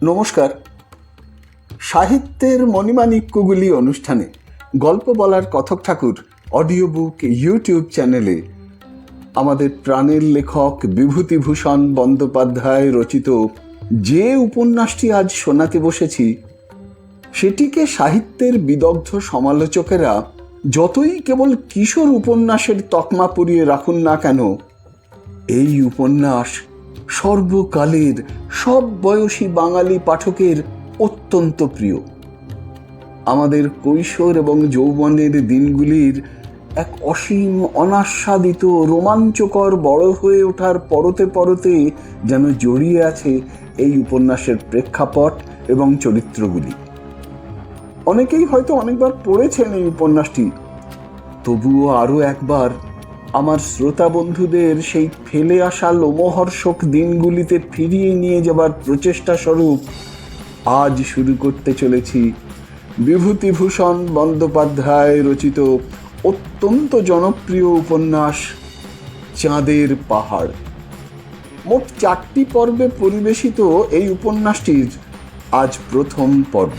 নমস্কার। সাহিত্যের মণিমাণিক্যগুলি অনুষ্ঠানে গল্প বলার কথক ঠাকুর অডিও বুক ইউটিউব চ্যানেলে আমাদের প্রাণের লেখক বিভূতিভূষণ বন্দ্যোপাধ্যায় রচিত যে উপন্যাসটি আজ শোনাতে বসেছি, সেটিকে সাহিত্যের বিদগ্ধ সমালোচকেরা যতই কেবল কিশোর উপন্যাসের তকমা পরিয়ে রাখুন না কেন, এই উপন্যাস সর্বকালের সব বয়সী বাঙালি পাঠকের অত্যন্ত প্রিয়। আমাদের কৈশোর এবং যৌবনের দিনগুলির এক অসীম অনাস্বাদিত রোমাঞ্চকর বড় হয়ে ওঠার পরতে পরতে যেন জড়িয়ে আছে এই উপন্যাসের প্রেক্ষাপট এবং চরিত্রগুলি। অনেকেই হয়তো অনেকবার পড়েছেন এই উপন্যাসটি, তবুও আরও একবার আমার শ্রোতা বন্ধুদের সেই ফেলে আসা লোমহর্ষক দিনগুলিতে ফিরিয়ে নিয়ে যাবার প্রচেষ্টা স্বরূপ আজ শুরু করতে চলেছি বিভূতিভূষণ বন্দ্যোপাধ্যায় রচিত অত্যন্ত জনপ্রিয় উপন্যাস চাঁদের পাহাড়। মোট 4টি পর্বে পরিবেশিত এই উপন্যাসটির আজ প্রথম পর্ব।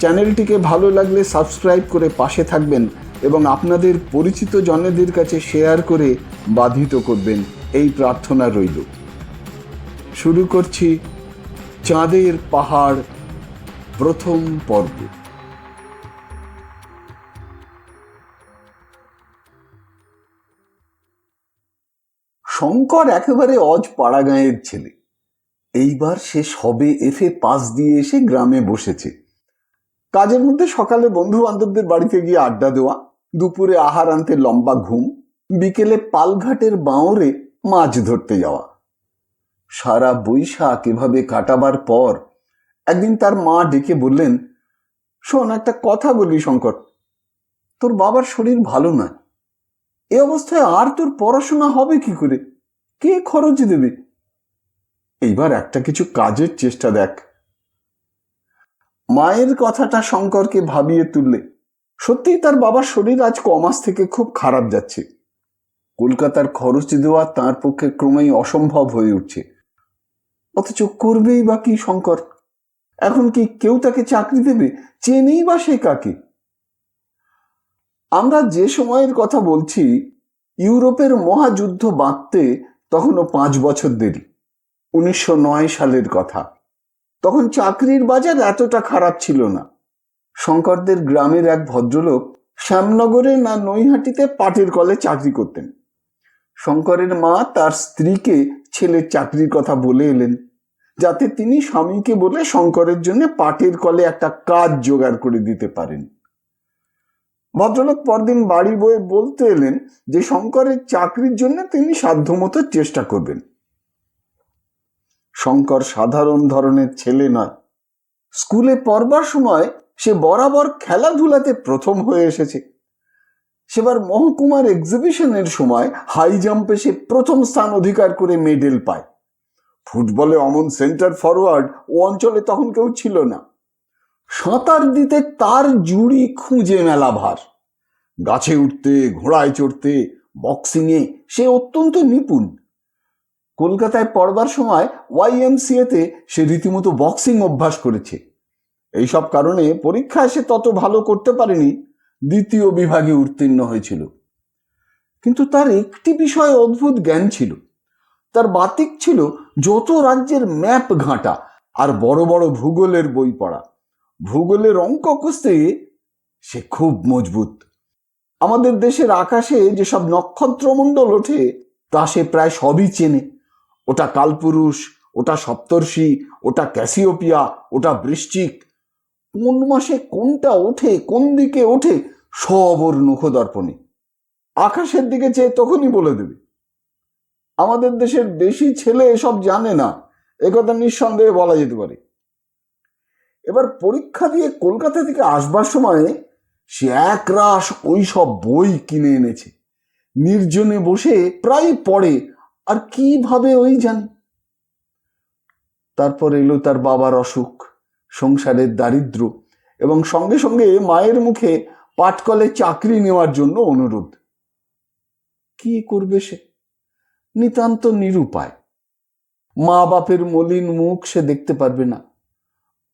চ্যানেলটিকে ভালো লাগলে সাবস্ক্রাইব করে পাশে থাকবেন এবং আপনাদের পরিচিত জনেদের কাছে শেয়ার করে বাধিত করবেন, এই প্রার্থনা রইল। শুরু করছি চাঁদের পাহাড় প্রথম পর্ব। শঙ্কর একেবারে অজ পাড়া গাঁয়ের ছেলে। এইবার সে সবে এফএ পাস দিয়ে এসে গ্রামে বসেছে। কাজের মধ্যে সকালে বন্ধু বান্ধবদের বাড়িতে গিয়ে আড্ডা দেওয়া, দুপুরে আহার আনতে লম্বা ঘুম, বিকেলে পালঘাটের বাঁওরে মাছ ধরতে যাওয়া। সারা বৈশাখ এভাবে কাটাবার পর একদিন তার মা ডেকে বললেন, শোন, একটা কথা বলি শঙ্কর, তোর বাবার শরীর ভালো নয়। এ অবস্থায় আর তোর পড়াশোনা হবে কি করে? কে খরচ দেবে? এইবার একটা কিছু কাজের চেষ্টা দেখ। মায়ের কথাটা শঙ্করকে ভাবিয়ে তুললে। সত্যিই তার বাবার শরীর আজ কমাস থেকে খুব খারাপ যাচ্ছে। কলকাতার খরচ দেওয়া তার পক্ষে ক্রমেই অসম্ভব হয়ে উঠছে। অথচ করবেই বা কি শঙ্কর? এখন কি কেউ তাকে চাকরি দেবে? চেনেই বা সে কাকে? আমরা যে সময়ের কথা বলছি, ইউরোপের মহাযুদ্ধ বাঁধতে তখনও 5 বছর দেরি। 1909 সালের কথা। তখন চাকরির বাজার এতটা খারাপ ছিল না। শঙ্করদের গ্রামের এক ভদ্রলোক শ্যামনগরে না নৈহাটিতে পাটের কলে চাকরি করতেন। শঙ্করের মা তার স্ত্রীকে ছেলের চাকরির কথা বলে এলেন, যাতে তিনি স্বামীকে বলে শঙ্করের জন্য পাটের কলে একটা কাজ জোগাড় করে দিতে পারেন। ভদ্রলোক পরদিন বাড়ি বয়ে বলতে এলেন যে শঙ্করের চাকরির জন্য তিনি সাধ্যমতো চেষ্টা করবেন। শঙ্কর সাধারণ ধরনের ছেলে নয়। স্কুলে পড়বার সময় সে বরাবর খেলাধুলাতে প্রথম হয়ে এসেছে। সেবার মহকুমার এক্সিবিশনের সময় হাই জাম্পে সে প্রথম স্থান অধিকার করে মেডেল পায়। ফুটবলে অমন সেন্টার ফরওয়ার্ড ও অঞ্চলে তখন কেউ ছিল না। সাঁতার দিতে তার জুড়ি খুঁজে মেলা ভার। গাছে উঠতে, ঘোড়ায় চড়তে, বক্সিংয়ে সে অত্যন্ত নিপুণ। কলকাতায় পড়বার সময় YMCA-তে সে রীতিমতো বক্সিং অভ্যাস করেছে। এইসব কারণে পরীক্ষায় সে তত ভালো করতে পারেনি, 2য় বিভাগে উত্তীর্ণ হয়েছিল। কিন্তু তার একটি বিষয়ে অদ্ভুত জ্ঞান ছিল। তার বাতিক ছিল যত রাজ্যের ম্যাপ ঘাঁটা আর বড় বড় ভূগোলের বই পড়া। ভূগোলের অঙ্ক কষতে সে খুব মজবুত। আমাদের দেশের আকাশে যেসব নক্ষত্রমণ্ডল ওঠে তা সে প্রায় সবই চেনে। ওটা কালপুরুষ, ওটা সপ্তর্ষি, ওটা ক্যাসিওপিয়া, ওটা বৃশ্চিক। কোন মাসে কোনটা ওঠে, কোন দিকে ওঠে, সব ওর নখদর্পণে। আকাশের দিকে চেয়ে তখনই বলে দেবে। আমাদের দেশের বেশি ছেলে এসব জানে না, একথা নিঃসন্দেহে বলা যেতে পারে। এবার পরীক্ষা দিয়ে কলকাতা থেকে আসবার সময় সে একরাশ ওই সব বই কিনে এনেছে। নির্জনে বসে প্রায় পড়ে, আর কিভাবে ওই জানে। তারপর এলো তার বাবার অসুখ, সংসারের দারিদ্র এবং সঙ্গে সঙ্গে মায়ের মুখে পাটকলে চাকরি নেওয়ার জন্য অনুরোধ। কি করবে সে? নিতান্ত নিরুপায়। মা বাপের মলিন মুখ সে দেখতে পারবে না,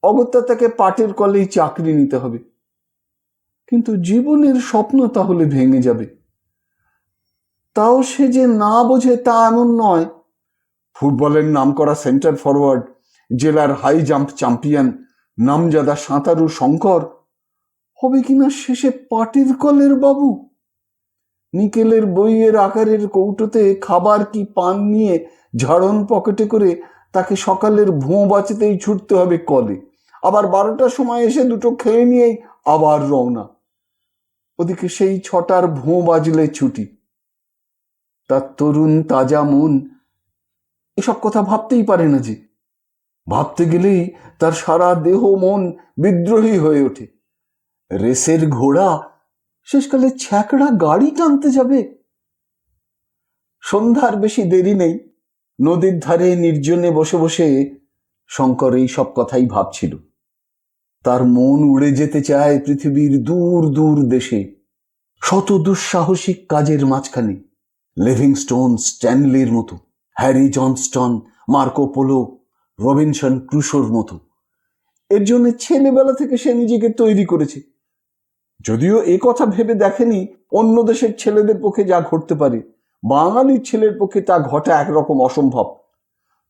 অগত্যা তাকে পাটের কলেই চাকরি নিতে হবে। কিন্তু জীবনের স্বপ্ন তাহলে ভেঙে যাবে। তাও সে যে না বোঝে তা এমন নয়। ফুটবলের নামকরা সেন্টার ফরওয়ার্ড, জেলার হাই জাম্প চ্যাম্পিয়ন, নামজাদা সাঁতারু শঙ্কর হবে কিনা শেষে পাটের কলের বাবু। নিকেলের বইয়ের আকারের কৌটোতে খাবার কি পান নিয়ে ঝাড়ন পকেটে করে তাকে সকালের ভোঁ বাঁচাতেই ছুটতে হবে কলে, আবার 12টার সময় এসে দুটো খেয়ে নিয়েই আবার রওনা। ওদিকে সেই 6টার ভোঁ বাজলে ছুটি। তার তরুণ তাজা মন এসব কথা ভাবতেই পারে না যে। ভাবতে গেলেই তার সারা দেহ মন বিদ্রোহী হয়ে ওঠে। রেসের ঘোড়া শেষকালে ছ্যাকড়া গাড়ি টানতে যাবে। সন্ধ্যার বেশি দেরি নেই। নদীর ধারে নির্জনে বসে বসে শঙ্কর এই সব কথাই ভাবছিল। তার মন উড়ে যেতে চায় পৃথিবীর দূর দূর দেশে, শত দুঃসাহসিক কাজের মাঝখানে, লিভিংস্টোন স্ট্যানলির মতো, Harry Johnston, Marco Polo, Robinson ক্রুশোর মতো। এর জন্য ছেলেবেলা থেকে সে নিজেকে তৈরি করেছে। যদিও এ কথা ভেবে দেখেনি অন্য দেশের ছেলেদের পক্ষে যা ঘটতে পারে, বাঙালির ছেলের পক্ষে তা ঘটা একরকম অসম্ভব।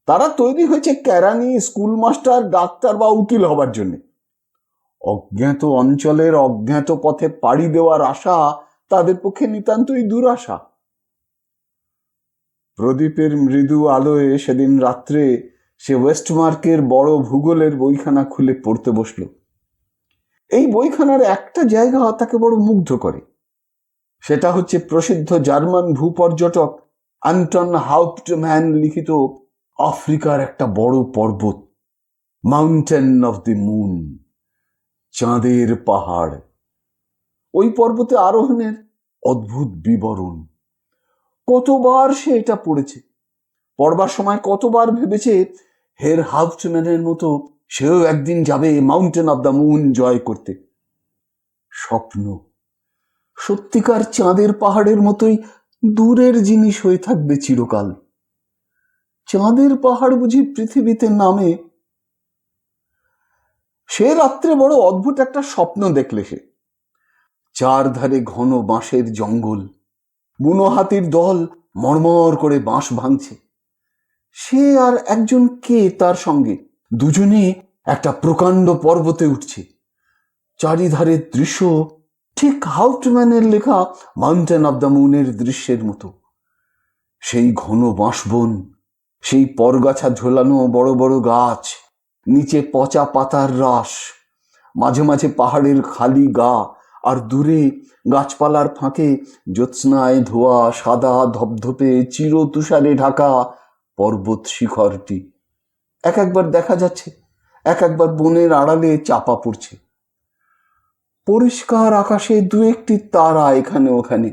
তারা তৈরি হয়েছে কেরানি, স্কুল মাস্টার, ডাক্তার বা উকিল হবার জন্য। অজ্ঞাত অঞ্চলের অজ্ঞাত পথে পাড়ি দেওয়ার আশা তাদের পক্ষে নিতান্তই দুরাশা। প্রদীপের মৃদু আলোয় সেদিন রাত্রে সে ওয়েস্টমার্কের বড় ভূগোলের বইখানা খুলে পড়তে বসল। এই বইখানার একটা জায়গা তাকে বড় মুগ্ধ করে। সেটা হচ্ছে প্রসিদ্ধ জার্মান ভূপর্যটক অ্যান্টন হাউপ্টম্যান লিখিত আফ্রিকার একটা বড় পর্বত, মাউন্টেন অফ দি মুন, চাঁদের পাহাড়। ওই পর্বতে আরোহণের অদ্ভুত বিবরণ। কতবার সে এটা পড়েছে, পড়বার সময় কতবার ভেবেছে হের হাউপ্টম্যানের মতো সেও একদিন যাবে মাউন্টেন অফ দ্য মুন জয় করতে। স্বপ্ন সত্যিকার চাঁদের পাহাড়ের মতোই দূরের জিনিস হয়ে থাকবে চিরকাল। চাঁদের পাহাড় বুঝি পৃথিবীতে নামে? সে রাত্রে বড় অদ্ভুত একটা স্বপ্ন দেখলে সে। চারধারে ঘন বাঁশের জঙ্গল, বুনো হাতির দল মড়মড় করে বাঁশ ভাঙছে। সে আর একজন কে তার সঙ্গে, দুজনে একটা প্রকাণ্ড পর্বতে উঠছে। চারিধারের দৃশ্য ঠিক হাউপ্টম্যানের লেখা মাউন্টেন অব দ্য মুনের দৃশ্যের মতো। সেই ঘন বাঁশবন, সেই পরগাছা ঝোলানো বড় বড় গাছ, নিচে পচা পাতার রাশ, মাঝে মাঝে পাহাড়ের খালি গা, আর দূরে গাছপালার ফাঁকে জ্যোৎস্নায় ধোয়া সাদা ধপধপে চির তুষারে ঢাকা পর্বত শিখরটি এক একবার দেখা যাচ্ছে, এক একবার বনের আড়ালে চাপা পড়ছে। পরিষ্কার আকাশে দু একটি তারা এখানে ওখানে।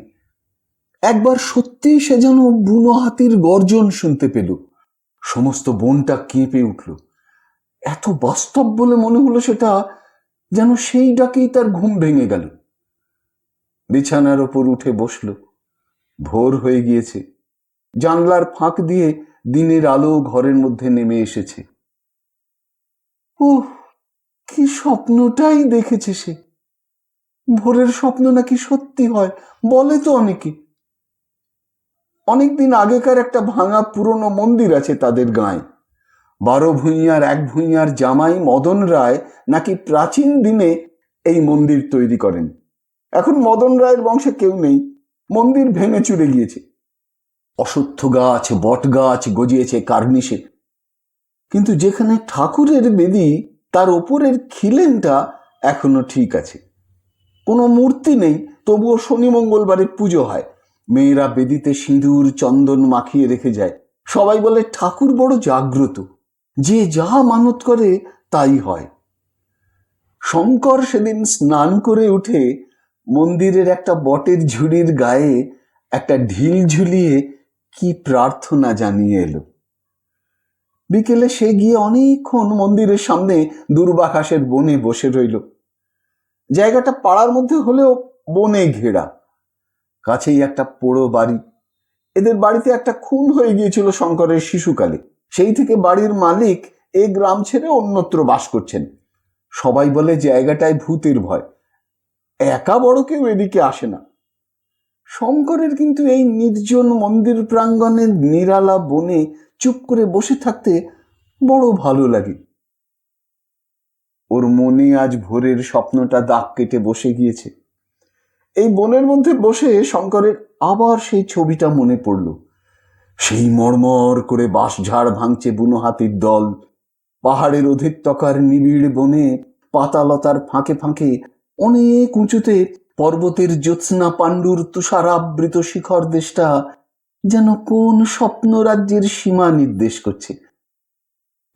একবার সত্যি সে যেন বুনো হাতির গর্জন শুনতে পেল। সমস্ত বনটা কেঁপে উঠল। এত বাস্তব বলে মনে হলো সেটা, যেন সেই ডাকেই তার ঘুম ভেঙে গেল। বিছানার ওপর উঠে বসল। ভোর হয়ে গিয়েছে। জানলার ফাঁক দিয়ে দিনের আলো ঘরের মধ্যে নেমে এসেছে। কি স্বপ্নটাই দেখেছে সে। ভোরের স্বপ্ন নাকি সত্যি হয় বলে তো অনেকে। অনেকদিন আগেকার একটা ভাঙা পুরনো মন্দির আছে তাদের গাঁয়ে। 12 ভূঁইয়ার এক ভূঁইয়ার জামাই মদন রায় নাকি প্রাচীন দিনে এই মন্দির তৈরি করেন। এখন মদন রায়ের বংশে কেউ নেই, মন্দির ভেঙে চুরে গিয়েছে। অশ্বত্থ গাছ, বট গাছ গজিয়েছে কার্নিশে। কিন্তু যেখানে ঠাকুরের বেদি, তার ওপরের খিলেনটা এখনো ঠিক আছে। কোনো মূর্তি নেই, তবুও শনি মঙ্গলবারে পুজো হয়। মেয়েরা বেদিতে সিঁদুর চন্দন মাখিয়ে রেখে যায়। সবাই বলে ঠাকুর বড় জাগ্রত, যে যা মানত করে তাই হয়। শঙ্কর সেদিন স্নান করে উঠে মন্দিরের একটা বটের ঝুড়ির গায়ে একটা ঢিল ঝুলিয়ে কি প্রার্থনা জানিয়ে এলো। বিকেলে সে গিয়ে অনেকক্ষণ মন্দিরের সামনে দূর্বাকাশের বনে বসে রইল। জায়গাটা পাড়ার মধ্যে হলেও বনে ঘেরা। কাছেই একটা পোড়ো বাড়ি। এদের বাড়িতে একটা খুন হয়ে গিয়েছিল শঙ্করের শিশুকালে। সেই থেকে বাড়ির মালিক এই গ্রাম ছেড়ে অন্যত্র বাস করছেন। সবাই বলে জায়গাটায় ভূতের ভয়, একা বড় কেউ এদিকে আসে না। শঙ্করের কিন্তু এই নির্জন মন্দির প্রাঙ্গণের নিরালা বনে চুপ করে বসে থাকতে বড় ভালো লাগে। ওর মনে আজ ভোরের স্বপ্নটা দাগ কেটে বসে গিয়েছে। এই বনের মধ্যে বসে শঙ্করের আবার সেই ছবিটা মনে পড়ল। সেই মর্মর করে বাঁশঝাড় ভাঙছে বুনো হাতির দল, পাহাড়ের অধিত্যকার নিবিড় বনে পাতালতার ফাঁকে ফাঁকে অনেক উঁচুতে পর্বতের জ্যোৎস্না পাণ্ডুর তুষারাবৃত শিখর দেশটা যেন কোন স্বপ্ন রাজ্যের সীমা নির্দেশ করছে।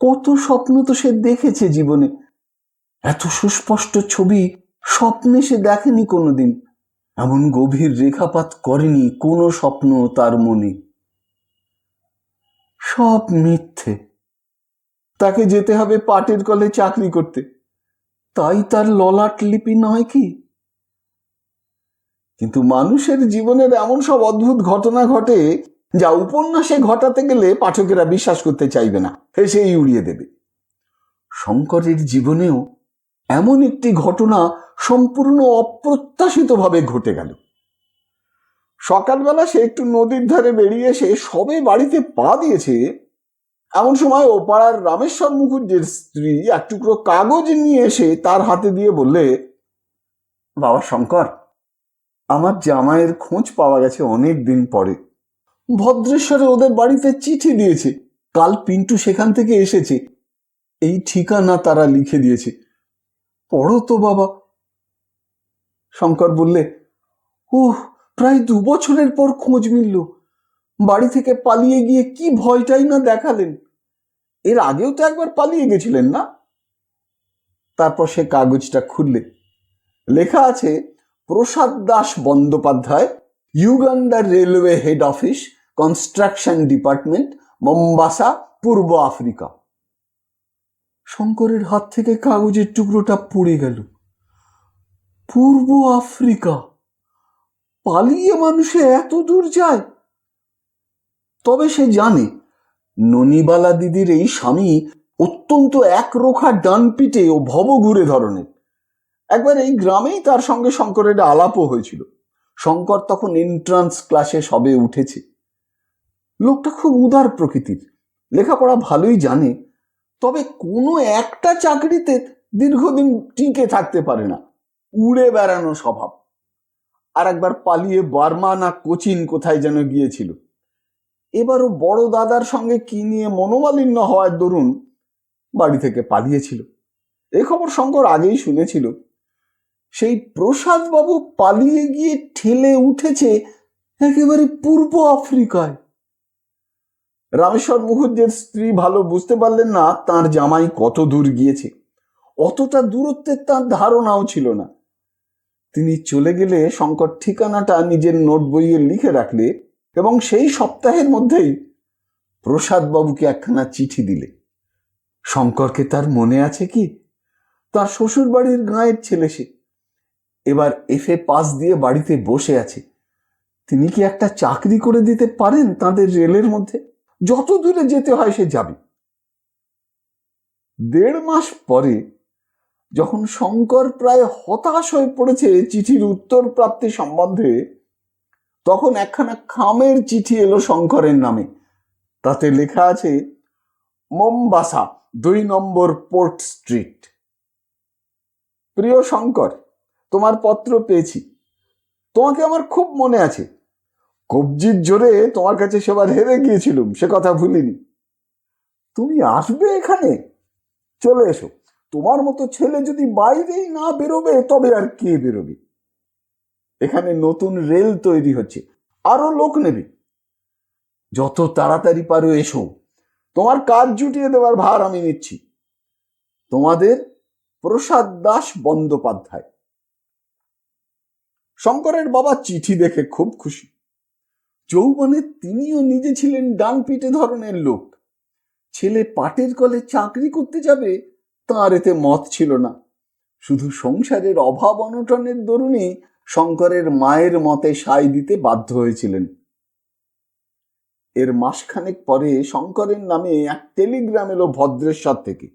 কত স্বপ্ন তো সে দেখেছে জীবনে, এত সুস্পষ্ট ছবি স্বপ্নে সে দেখেনি কোনোদিন। এমন গভীর রেখাপাত করেনি কোনো স্বপ্ন তার মনে। সব মিথ্যে। তাকে যেতে হবে পাটের কলে চাকরি করতে, তাই তার ললাট লিপি নয় কি? কিন্তু মানুষের জীবনের এমন সব অদ্ভুত ঘটনা ঘটে যা উপন্যাসে ঘটাতে গেলে পাঠকেরা বিশ্বাস করতে চাইবে না, হেসেই উড়িয়ে দেবে। শঙ্করের জীবনেও এমন একটি ঘটনা সম্পূর্ণ অপ্রত্যাশিতভাবে ঘটে গেল। সকালবেলা সে একটু নদীর ধারে বেরিয়ে এসে সবে বাড়িতে পা দিয়েছে, এমন সময় ও পাড়ার রামেশ্বর মুখুজ্জের স্ত্রী এক টুকরো কাগজ নিয়ে এসে তার হাতে দিয়ে বললে, বাবা শঙ্কর, আমার জামাইয়ের খোঁজ পাওয়া গেছে অনেক দিন পরে। ভদ্রেশ্বরে ওদের বাড়িতে চিঠি দিয়েছে, কাল পিন্টু সেখান থেকে এসেছে, এই ঠিকানা তারা লিখে দিয়েছে, পড়ো তো বাবা। শঙ্কর বললে, ওহ, প্রায় 2 বছরের পর খোঁজ মিলল। বাড়ি থেকে পালিয়ে গিয়ে কি ভয়টাই না দেখালেন। এর আগেও তো একবার পালিয়ে গেছিলেন না? তারপর সে কাগজটা খুললে। লেখা আছে, Prasad Das Bandyopadhyay, Uganda railway head office, construction department, Mombasa, পূর্ব আফ্রিকা। শঙ্করের হাত থেকে কাগজের টুকরোটা পড়ে গেল। পূর্ব আফ্রিকা! পালিয়ে মানুষে এত দূর যায়? তবে সে জানে ননিবালা দিদির এই স্বামী অত্যন্ত একরোখা ডানপিটে ও ভবঘুরে ধরনের। একবার এই গ্রামেই তার সঙ্গে শঙ্করের আলাপও হয়েছিল। শঙ্কর তখন এন্ট্রান্স ক্লাসে সবে উঠেছে। লোকটা খুব উদার প্রকৃতির, লেখাপড়া ভালোই জানে, তবে কোনো একটা চাকরিতে দীর্ঘদিন টিকে থাকতে পারে না, উড়ে বেড়ানো স্বভাব। আর একবার পালিয়ে বার্মা না কোচিন কোথায় যেন গিয়েছিল। এবারও বড় দাদার সঙ্গে কি নিয়ে মনোমালিন্য হওয়ার দরুন বাড়ি থেকে পালিয়েছিল। এই খবর শঙ্কর আগেই শুনেছিল। সেই প্রসাদ বাবু পালিয়ে গিয়ে ঠেলে উঠেছে একেবারে পূর্ব আফ্রিকায়। রামেশ্বর মুখুজ্জের স্ত্রী ভালো বুঝতে পারলেন না তার জামাই কত দূর গিয়েছে। অতটা দূরত্বের তার ধারণাও ছিল না। তিনি চলে গেলে শঙ্কর ঠিকানাটা নিজের নোট বইয়ে লিখে রাখলে এবং সেই সপ্তাহের মধ্যেই প্রসাদ বাবুকে একখানা চিঠি দিলে। শঙ্করকে তার মনে আছে কি? তার শ্বশুর বাড়ির গাঁয়ের ছেলে সে। এবার FA পাস দিয়ে বাড়িতে বসে আছে। তিনি কি একটা চাকরি করে দিতে পারেন তাদের রেলের মধ্যে? যত দূরে যেতে হয় সে যাবে। 1.5 মাস পরে যখন শঙ্কর প্রায় হতাশ হয়ে পড়েছে চিঠির উত্তর প্রাপ্তি সম্বন্ধে, তখন একখানা খামের চিঠি এলো শঙ্করের নামে। তাতে লেখা আছে, মোম্বাসা, 2 নম্বর পোর্ট স্ট্রিট। প্রিয় শঙ্কর, তোমার পত্র পেয়েছি। তোমাকে আমার খুব মনে আছে। কবজির জোরে তোমার কাছে সেবার হেরে গিয়েছিলুম, সে কথা ভুলিনি। তুমি আসবে এখানে? চলে এসো। তোমার মতো ছেলে যদি বাইরেই না বেরোবে তবে আর কে বেরোবে? এখানে নতুন রেল তৈরি হচ্ছে, আরো লোক নেবে। যত তাড়াতাড়ি পারো এসো। তোমার কাজ জুটিয়ে দেওয়ার ভার আমি নিচ্ছি। তোমাদের প্রসাদ দাস বন্দ্যোপাধ্যায়। শঙ্করের বাবা চিঠি দেখে খুব খুশি। যৌবনে তিনিও নিজে ছিলেন ডানপিটে ধরনের লোক। ছেলে পাটের কলে চাকরি করতে যাবে তাঁর এতে মত ছিল না। শুধু সংসারের অভাব অনটনের দরুনই শঙ্করের মায়ের মতে সায় দিতে বাধ্য হয়েছিলেন। এর মাসখানেক পরে শঙ্করের নামে এক টেলিগ্রাম এলো ভদ্রেশ্বর থেকে।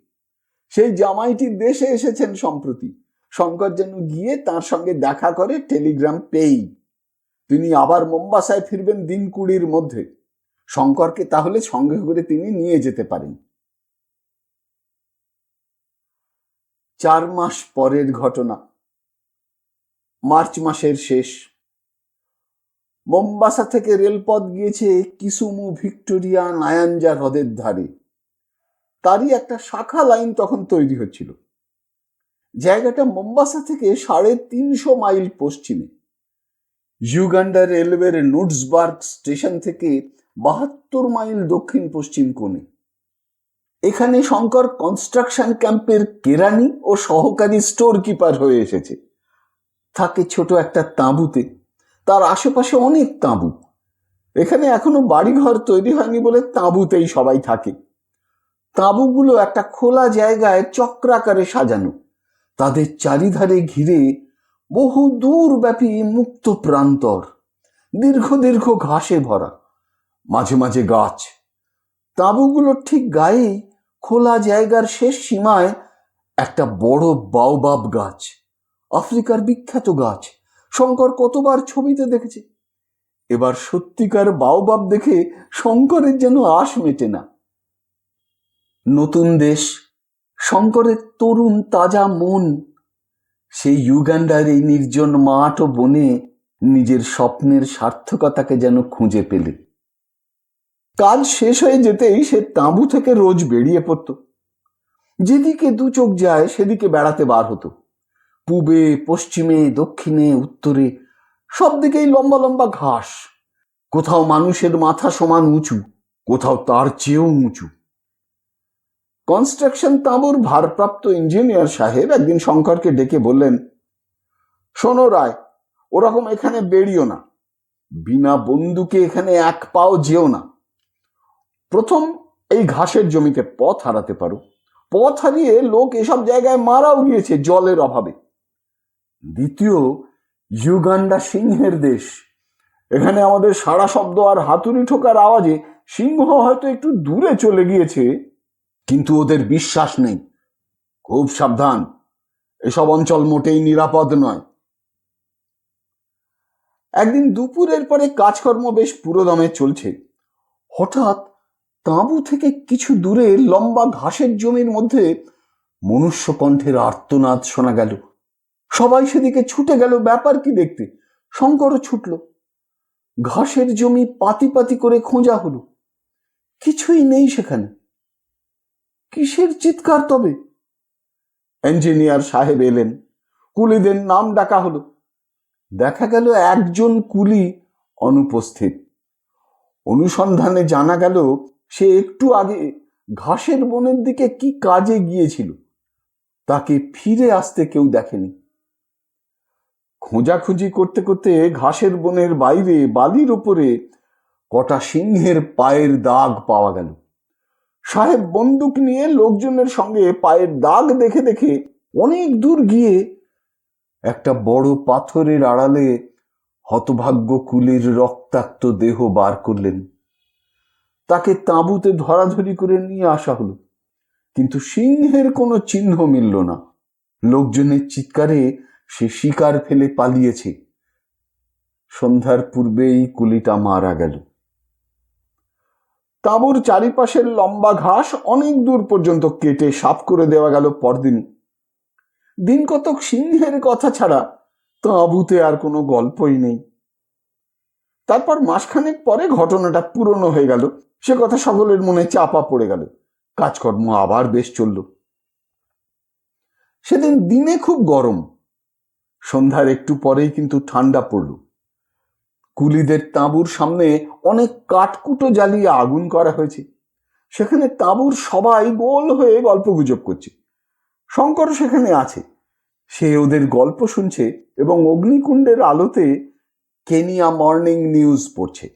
সেই জামাইটি দেশে এসেছেন সম্প্রতি। শঙ্কর যেন গিয়ে তার সঙ্গে দেখা করে টেলিগ্রাম পেয়েই। তিনি আবার মোম্বাসায় ফিরবেন দিন 20 মধ্যে। শঙ্করকে তাহলে সঙ্গে করে তিনি নিয়ে যেতে পারেন। 4 মাস পরের ঘটনা। মার্চ মাসের শেষ। মোম্বাসা থেকে রেলপথ গিয়েছে কিসুমু ভিক্টোরিয়া নায়াঞ্জা হ্রদের ধারে। তারই একটা শাখা লাইন তখন তৈরি হচ্ছিল। জায়গাটা মোম্বাসা থেকে 350 মাইল পশ্চিমে। ইউগান্ডা রেলওয়ের নুটসবার্গ স্টেশন থেকে 72 মাইল দক্ষিণ পশ্চিম কোণে। এখানে শঙ্কর কনস্ট্রাকশন ক্যাম্পের কেরানি ও সহকারী স্টোর কিপার হয়ে এসেছে। থাকে ছোট একটা তাঁবুতে। তার আশেপাশে অনেক তাঁবু। এখানে এখনো বাড়িঘর তৈরি হয়নি বলে তাঁবুতেই সবাই থাকে। তাঁবুগুলো একটা খোলা জায়গায় চক্রাকারে সাজানো। তাদের চারিধারে ঘিরে বহু দূরব্যাপী মুক্ত প্রান্তর, দীর্ঘ দীর্ঘ ঘাসে ভরা, মাঝে মাঝে গাছ। তাঁবুগুলোর ঠিক গায়েই খোলা জায়গার শেষ সীমায় একটা বড় বাওবাব গাছ, আফ্রিকার বিখ্যাত গাছ। শঙ্কর কতবার ছবিতে দেখেছে। এবার সত্যিকার বাওবাব দেখে শঙ্করের যেন আশ মেটে না। নতুন দেশ, শঙ্করের তরুণ তাজা মন সেই ইউগান্ডার এই নির্জন মাঠ ও বনে নিজের স্বপ্নের সার্থকতাকে যেন খুঁজে পেলে। কাজ শেষ হয়ে যেতেই সে তাঁবু থেকে রোজ বেরিয়ে পড়ত। যেদিকে 2 চোখ যায় সেদিকে বেড়াতে বার হতো। পূবে, পশ্চিমে, দক্ষিণে, উত্তরে সব দিকেই লম্বা লম্বা ঘাস। কোথাও মানুষের মাথা সমান উঁচু, কোথাও তার চেয়েও উঁচু। কনস্ট্রাকশন তাঁবুর ভারপ্রাপ্ত ইঞ্জিনিয়ার সাহেব একদিন শঙ্করকে ডেকে বললেন, শোনো রায়, ওরকম এখানে বেরিও না। বিনা বন্দুকে এখানে 1 পাও যেও না। প্রথম, এই ঘাসের জমিতে পথ হারাতে পারো। পথ হারিয়ে লোক এসব জায়গায় মারাও গিয়েছে জলের অভাবে। দ্বিতীয়, ইউগান্ডা সিংহের দেশ। এখানে আমাদের সাড়া শব্দ আর হাতুড়ি ঠোকার আওয়াজে সিংহ হয়তো একটু দূরে চলে গিয়েছে, কিন্তু ওদের বিশ্বাস নেই। খুব সাবধান, এসব অঞ্চল মোটেই নিরাপদ নয়। একদিন দুপুরের পরে কাজকর্ম বেশ পুরোদমে চলছে। হঠাৎ তাঁবু থেকে কিছু দূরে লম্বা ঘাসের জমির মধ্যে মনুষ্য কণ্ঠের আর্তনাদ শোনা গেল। সবাই সেদিকে ছুটে গেল ব্যাপার কি দেখতে। শঙ্করও ছুটল। ঘাসের জমি পাতি পাতি করে খোঁজা হলো, কিছুই নেই সেখানে। কিসের চিৎকার তবে? ইঞ্জিনিয়ার সাহেব এলেন। কুলিদের নাম ডাকা হলো। দেখা গেল একজন কুলি অনুপস্থিত। অনুসন্ধানে জানা গেল সে একটু আগে ঘাসের বনের দিকে কি কাজে গিয়েছিল। তাকে ফিরে আসতে কেউ দেখেনি। খোঁজাখুঁজি করতে করতে ঘাসের বনের বাইরে বালির উপরে কটা সিংহের পায়ের দাগ পাওয়া গেল। সাহেব বন্দুক নিয়ে লোকজনের সঙ্গে পায়ের দাগ দেখে দেখে অনেক দূর গিয়ে একটা বড় পাথরের আড়ালে হতভাগ্য কুলির রক্তাক্ত দেহ বার করলেন। তাকে তাঁবুতে ধরাধরি করে নিয়ে আসা হলো, কিন্তু সিংহের কোনো চিহ্ন মিলল না। লোকজনের চিৎকারে সে শিকার ফেলে পালিয়েছে। সন্ধ্যার পূর্বেই কুলিটা মারা গেল। তাঁবুর চারিপাশের লম্বা ঘাস অনেক দূর পর্যন্ত কেটে সাফ করে দেওয়া গেল পরদিন। দিন কতক সিংহের কথা ছাড়া তাঁবুতে আর কোনো গল্পই নেই। তারপর মাসখানেক পরে ঘটনাটা পুরনো হয়ে গেল। সে কথা সকলের মনে চাপা পড়ে গেল। কাজকর্ম আবার বেশ চলল। সেদিন দিনে খুব গরম। সন্ধ্যার একটু পরেই কিন্তু ঠান্ডা পড়ল। কুলিদের তাঁবুর সামনে অনেক কাঠকুটো জ্বালিয়ে আগুন করা হয়েছে। সেখানে তাঁবুর সবাই গোল হয়ে গল্পগুজব করছে। শঙ্কর সেখানে আছে। সে ওদের গল্প শুনছে এবং অগ্নিকুণ্ডের আলোতে কেনিয়া মর্নিং নিউজ পড়ছে।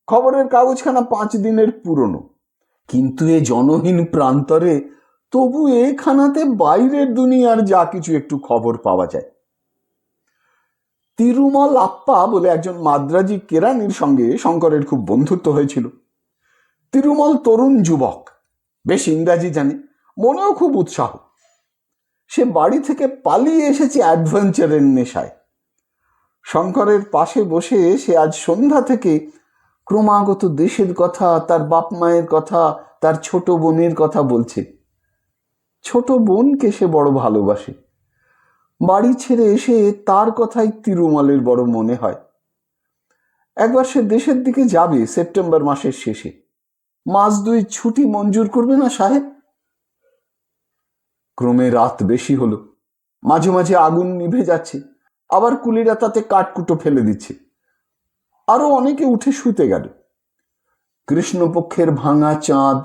খবরের কাগজখানা 5 দিনের পুরনো, কিন্তু এ জনহীন প্রান্তরে তবু এখানাতে বাইরের দুনিয়ার যা কিছু একটু খবর পাওয়া যায়। তিরুমল আপ্পা বলে একজন মাদ্রাজি কেরানির সঙ্গে শঙ্করের খুব বন্ধুত্ব হয়েছিল। তিরুমল তরুণ যুবক, বেশ ইংরাজি জানে, মনেও খুব উৎসাহ। সে বাড়ি থেকে পালিয়ে এসেছে অ্যাডভেঞ্চারের নেশায়। শঙ্করের পাশে বসে সে আজ সন্ধ্যা থেকে ক্রমাগত দেশের কথা, তার বাপ মায়ের কথা, তার ছোট বোনের কথা বলছে। ছোট বোনকে সে বড় ভালোবাসে। বাড়ি ছেড়ে এসে তার কথাই তিরুমলের বড় মনে হয়। একবার সে দেশের দিকে যাবে সেপ্টেম্বর মাসের শেষে। মাস 2 ছুটি মঞ্জুর করবে না সাহেব? ক্রমে রাত বেশি হলো, মাঝে মাঝে আগুন নিভে যাচ্ছে, আবার কুলিরা তাতে কাঠকুটো ফেলে দিচ্ছে। আরো অনেকে উঠে শুতে গেল। কৃষ্ণপক্ষের ভাঙা চাঁদ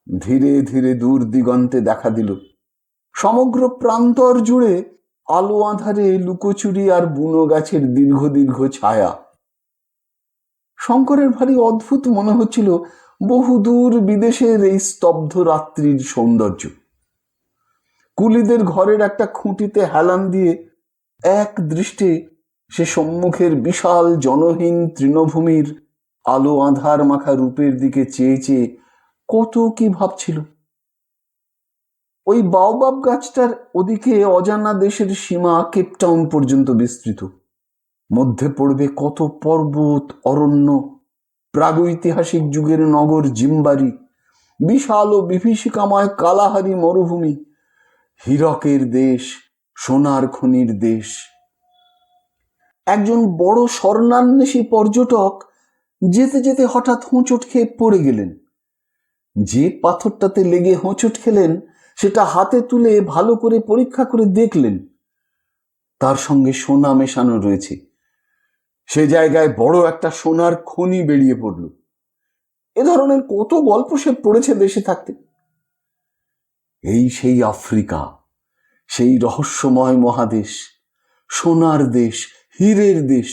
ধীরে ধীরে দূর দিগন্তে দেখা দিল। সমগ্র প্রান্তর জুড়ে আলো আঁধারে লুকোচুরি আর বুনো গাছের দীর্ঘ দীর্ঘ ছায়া। শঙ্করের ভারী অদ্ভুত মনে হচ্ছিল বহুদূর বিদেশের এই স্তব্ধ রাত্রির সৌন্দর্য। কুলিদের ঘরের একটা খুঁটিতে হেলান দিয়ে এক দৃষ্টে সে সম্মুখের বিশাল জনহীন তৃণভূমির আলো আঁধার মাখা রূপের দিকে চেয়ে চেয়ে কত কি ভাবছিল। ওই বাওবাব গাছটার ওদিকে অজানা দেশের সীমা কেপটাউন পর্যন্ত বিস্তৃত। মধ্যে পড়বে কত পর্বত, অরণ্য, প্রাগৈতিহাসিক যুগের নগর জিম্বারি, বিশাল ও বিভীষিকাময় কালাহারি মরুভূমি, হীরকের দেশ, সোনার খনির দেশ। একজন বড় স্বর্ণান্বেষী পর্যটক যেতে যেতে হঠাৎ হোঁচট খেয়ে পড়ে গেলেন। যে পাথরটাতে লেগে হোঁচট খেলেন সেটা হাতে তুলে ভালো করে পরীক্ষা করে দেখলেন, তার সঙ্গে সোনা মেশানো রয়েছে। সে জায়গায় বড় একটা সোনার খনি বেরিয়ে পড়ল। এ ধরনের কত গল্প সে পড়েছে দেশে থাকতে। এই সেই আফ্রিকা, সেই রহস্যময় মহাদেশ, সোনার দেশ, হীরের দেশ।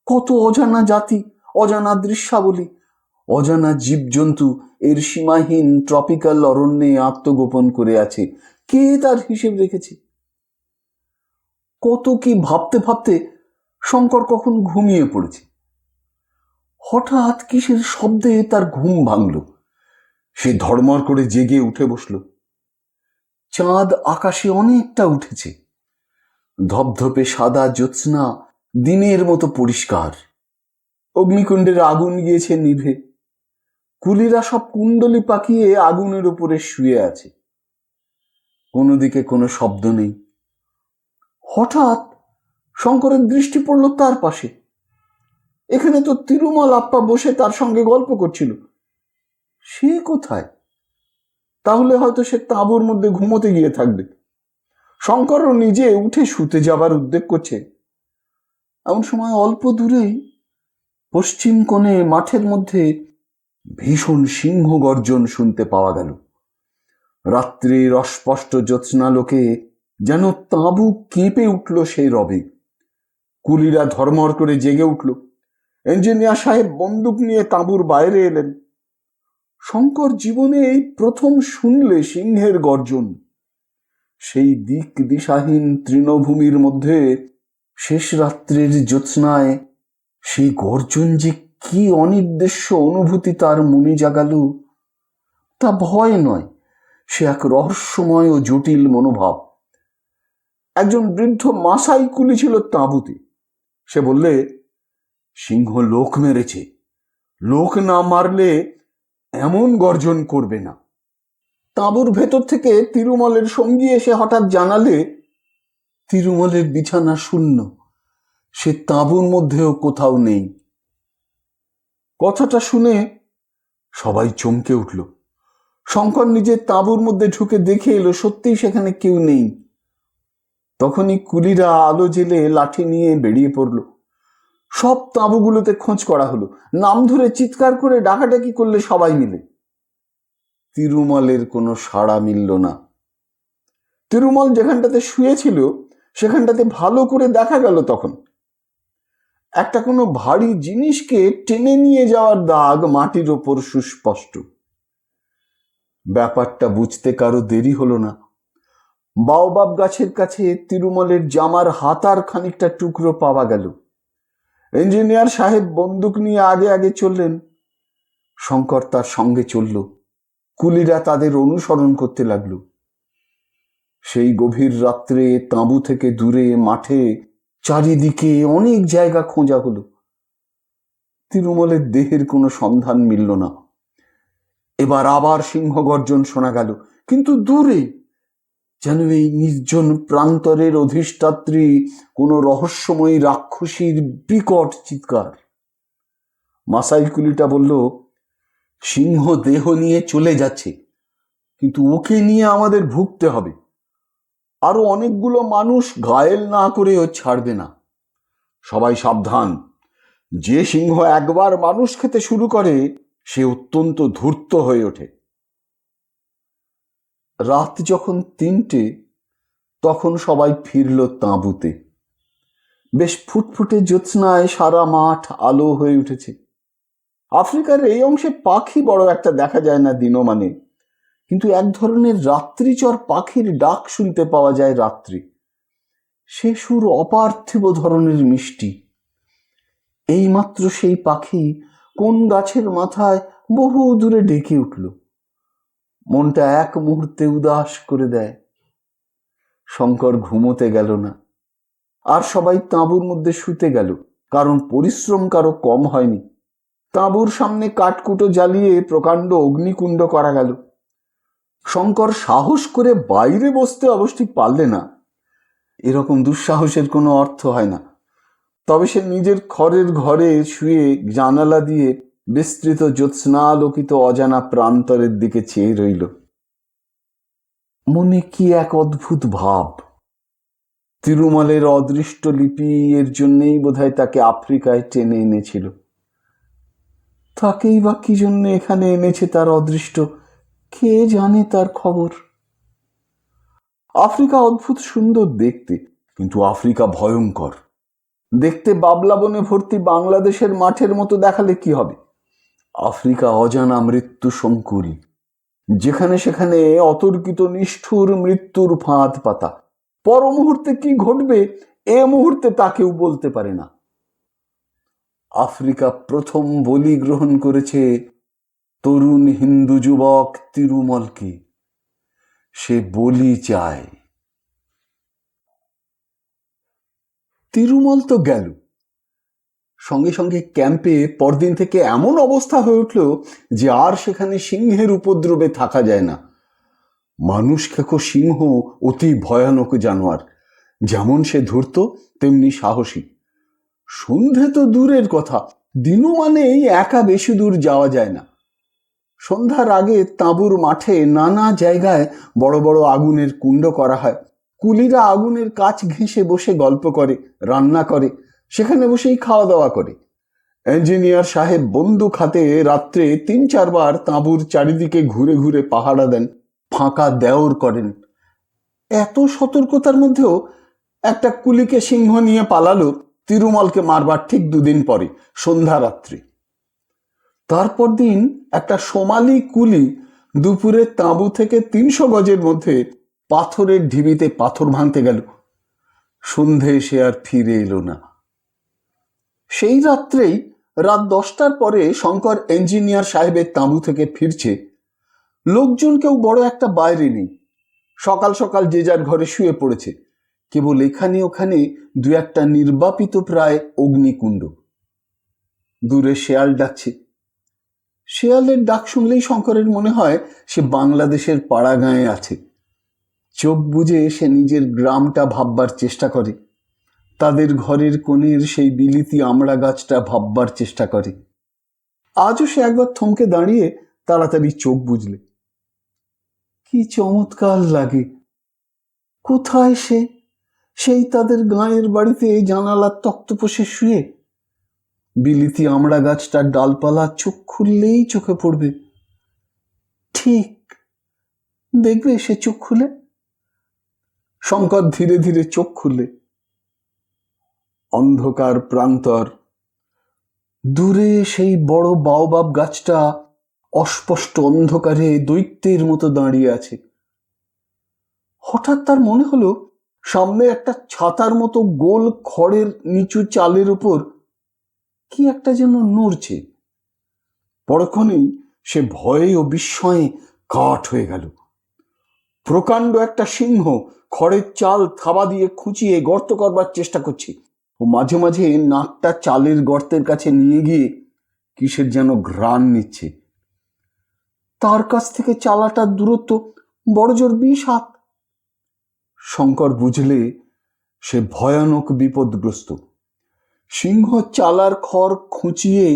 কত অজানা জাতি, অজানা দৃশ্যাবলী, অজানা জীবজন্তু এর সীমাহীন ট্রপিক্যাল অরণ্যে আত্মগোপন করে আছে। কে তার হিসেব রেখেছে? কত কি ভাবতে ভাবতে শঙ্কর কখন ঘুমিয়ে পড়েছে। হঠাৎ কিসের শব্দে তার ঘুম ভাঙল। সে ধড়মড় করে জেগে উঠে বসল। চাঁদ আকাশে অনেকটা উঠেছে। ধপধপে সাদা জ্যোৎস্না দিনের মতো পরিষ্কার। অগ্নিকুণ্ডের আগুন গিয়েছে নিভে। কুলিরা সব কুণ্ডলি পাকিয়ে আগুনের উপরে শুয়ে আছে। কোনো দিকে কোনো শব্দ নেই। হঠাৎ শঙ্করের দৃষ্টি পড়ল তার পাশে। এখানে তো তিরুমল আপ্পা বসে তার সঙ্গে গল্প করছিল। সে কোথায়? তাহলে হয়তো সে তাঁবুর মধ্যে ঘুমোতে গিয়ে থাকবে। শঙ্করও নিজে উঠে শুতে যাবার উদ্যোগ করছে। এমন সময় অল্প দূরেই পশ্চিম কোণে মাঠের মধ্যে ভীষণ সিংহ গর্জন শুনতে পাওয়া গেল। রাত্রির অস্পষ্ট জ্যোৎস্নালোকে যেন তাঁবু কেঁপে উঠল সেই রবে। কুলিরা ধর্মর করে জেগে উঠল। ইঞ্জিনিয়ার সাহেব বন্দুক নিয়ে তাঁবুর বাইরে এলেন। শঙ্কর জীবনে এই প্রথম শুনলে সিংহের গর্জন। সেই দিক দিশাহীন তৃণভূমির মধ্যে শেষ রাত্রের জ্যোৎস্নায় সেই গর্জন যে কি অনির্দেশ্য অনুভূতি তার মনে জাগালো, তা ভয় নয়, সে এক রহস্যময় ও জটিল মনোভাব। একজন বৃদ্ধ মাসাই কুলি ছিল তাঁবুতে। সে বললে, সিংহ লোক মেরেছে, লোক না মারলে এমন গর্জন করবে না। তাঁবুর ভেতর থেকে তিরুমলের সঙ্গী এসে হঠাৎ জানালে, তিরুমলের বিছানা শূন্য, সে তাঁবুর মধ্যেও কোথাও নেই। কথাটা শুনে সবাই চমকে উঠল। শঙ্কর নিজে তাঁবুর মধ্যে ঢুকে দেখে এলো সত্যিই সেখানে কেউ নেই। তখনই কুলিরা আলো জেলে লাঠি নিয়ে বেরিয়ে পড়ল। সব তাঁবুগুলোতে খোঁজ করা হলো। নাম ধরে চিৎকার করে ডাকাডাকি করলে সবাই মিলে। তিরুমলের কোনো সাড়া মিলল না। তিরুমল যেখানটাতে শুয়েছিল সেখানটাতে ভালো করে দেখা গেল তখন একটা কোনো ভারী জিনিসকে টেনে নিয়ে যাওয়ার দাগ মাটির ওপর সুস্পষ্ট। ব্যাপারটা বুঝতে কারো দেরি হলো না। বাওবাব গাছের কাছে তিরুমলের জামার হাতার খানিকটা টুকরো পাওয়া গেল। ইঞ্জিনিয়ার সাহেব বন্দুক নিয়ে আগে আগে চললেন। শঙ্কর তার সঙ্গে চলল। কুলিরা তাদের অনুসরণ করতে লাগলো। সেই গভীর রাত্রে তাঁবু থেকে দূরে মাঠে চারিদিকে অনেক জায়গা খোঁজা হলো। তিরুমলের দেহের কোনো সন্ধান মিলল না। এবার আবার সিংহ গর্জন শোনা গেল, কিন্তু দূরে, যেন এই নির্জন প্রান্তরের অধিষ্ঠাত্রী কোনো রহস্যময়ী রাক্ষসীর বিকট চিৎকার। মাসাই কুলিটা বলল, সিংহ দেহ নিয়ে চলে যাচ্ছে, কিন্তু ওকে নিয়ে আমাদের ভুগতে হবে। আরো অনেকগুলো মানুষ ঘায়েল না করেও ছাড়বে না। সবাই সাবধান। যে সিংহ একবার মানুষ খেতে শুরু করে সে অত্যন্ত ধূর্ত হয়ে ওঠে। রাত যখন 3টে, তখন সবাই ফিরল তাঁবুতে। বেশ ফুটফুটে জ্যোৎস্নায় সারা মাঠ আলো হয়ে উঠেছে। আফ্রিকার এই অংশে পাখি বড় একটা দেখা যায় না দিনমানে, কিন্তু এক ধরনের রাত্রিচর পাখির ডাক শুনতে পাওয়া যায় রাত্রি। সে সুর অপার্থিব ধরনের মিষ্টি। এইমাত্র সেই পাখি কোন গাছের মাথায় বহু দূরে ডেকে উঠল। মনটা এক মুহূর্তে উদাস করে দেয়। শঙ্কর ঘুমোতে গেল না, আর সবাই তাঁবুর মধ্যে শুতে গেল, কারণ পরিশ্রম কারো কম হয়নি। তাঁবুর সামনে কাঠকুটো জ্বালিয়ে প্রকাণ্ড অগ্নিকুণ্ড করা গেল। শঙ্কর সাহস করে বাইরে বসতে অবশ্যই পারলে না। এরকম দুঃসাহসের কোনো অর্থ হয় না। তবে সে নিজের খড়ের ঘরে শুয়ে জানালা দিয়ে বিস্তৃত জ্যোৎস্নালোকিত অজানা প্রান্তরের দিকে চেয়ে রইল। মনে কি এক অদ্ভুত ভাব। তিরুমলের অদৃষ্ট লিপি এর জন্যেই বোধহয় তাকে আফ্রিকায় টেনে এনেছিল। তাকেই বা কি জন্য এখানে এনেছে তার অদৃষ্ট, কে জানে তার খবর। আফ্রিকা অদ্ভুত সুন্দর দেখতে, কিন্তু আফ্রিকা ভয়ঙ্কর। দেখতে বাবলা বনে ভর্তি বাংলাদেশের মাঠের মতো দেখালে কি হবে? আফ্রিকা অজানা মৃত্যু সংকুল, যেখানে সেখানে অতর্কিত নিষ্ঠুর মৃত্যুর ফাঁদ পাতা। পর মুহূর্তে কি ঘটবে এ মুহূর্তে তা কেউ বলতে পারে না। আফ্রিকা প্রথম বলি গ্রহণ করেছে তরুণ হিন্দু যুবক তিরুমলকে। সে বলি চায়। তিরুমল তো গেল। সঙ্গে সঙ্গে ক্যাম্পে পরদিন থেকে এমন অবস্থা হয়ে উঠল যে আর সেখানে সিংহের উপদ্রবে থাকা যায় না। মানুষ খেকো সিংহ অতি ভয়ানক জানোয়ার। যেমন সে ধূর্ত, তেমনি সাহসী। সন্ধে তো দূরের কথা, দিনও মানেই একা বেশি দূর যাওয়া যায় না। সন্ধ্যার আগে তাঁবুর মাঠে নানা জায়গায় বড় বড় আগুনের কুণ্ড করা হয়। কুলিরা আগুনের কাছ ঘেঁষে বসে গল্প করে, রান্না করে, সেখানে বসেই খাওয়া দাওয়া করে। ইঞ্জিনিয়ার সাহেব বন্দুক হাতে রাত্রে 3-4 বার তাঁবুর চারিদিকে ঘুরে ঘুরে পাহারা দেন, ফাঁকা দেওর করেন। এত সতর্কতার মধ্যেও একটা কুলিকে সিংহ নিয়ে পালালো তিরুমলকে মারবার ঠিক 2 দিন পরে, সন্ধ্যা রাত্রি। তারপর দিন একটা সোমালি কুলি দুপুরে তাঁবু থেকে 300 গজের মধ্যে পাথরের ঢিবিতে পাথর ভাঙতে গেল। সন্ধে সে আর ফিরে এলো না। সেই রাত্রেই রাত 10টার পরে শঙ্কর ইঞ্জিনিয়ার সাহেবের তাঁবু থেকে ফিরছে। লোকজন কেউ বড় একটা বাইরে নেই। সকাল সকাল যে যার ঘরে শুয়ে পড়েছে। কেবল এখানে ওখানে 2-1টা নির্বাপিত প্রায় অগ্নিকুণ্ড। দূরে শেয়াল ডাকছে। শেয়ালের ডাক শুনলেই শঙ্করের মনে হয় সে বাংলাদেশের পাড়া গাঁয়ে আছে। চোখ বুজে সে নিজের গ্রামটা ভাববার চেষ্টা করে, তাদের ঘরের কোণের সেই বিলিতি আমড়া গাছটা ভাববার চেষ্টা করে। আজও সে একবার থমকে দাঁড়িয়ে তাড়াতাড়ি চোখ বুঝলে। কি চমৎকার লাগে! কোথায় সে? সেই তাদের গাঁয়ের বাড়িতে জানালার তক্তপোষে শুয়ে। বিলিতি আমড়া গাছটার ডালপালা চোখ খুললেই চোখে পড়বে। ঠিক দেখবে সে চোখ খুলে। শঙ্কর ধীরে ধীরে চোখ খুললে। অন্ধকার প্রান্তর। দূরে সেই বড় বাওবাব গাছটা অস্পষ্ট অন্ধকারে দৈত্যের মতো দাঁড়িয়ে আছে। হঠাৎ তার মনে হলো সামনে একটা ছাতার মতো গোল খড়ের নিচু চালের উপর কি একটা যেন নড়ছে। পরক্ষণেই সে ভয়ে ও বিস্ময়ে কাঠ হয়ে গেল। প্রকাণ্ড একটা সিংহ খড়ের চাল থাবা দিয়ে খুঁচিয়ে গর্ত করবার চেষ্টা করছে ও মাঝে মাঝে নাকটা চালের গর্তের কাছে নিয়ে গিয়ে কিসের যেন ঘ্রাণ নিচ্ছে। তার কাছ থেকে চালাটার দূরত্ব বড় জোর 20 হাত। শঙ্কর বুঝলে সে ভয়ানক বিপদগ্রস্ত। সিংহ চালার খড় খুঁচিয়ে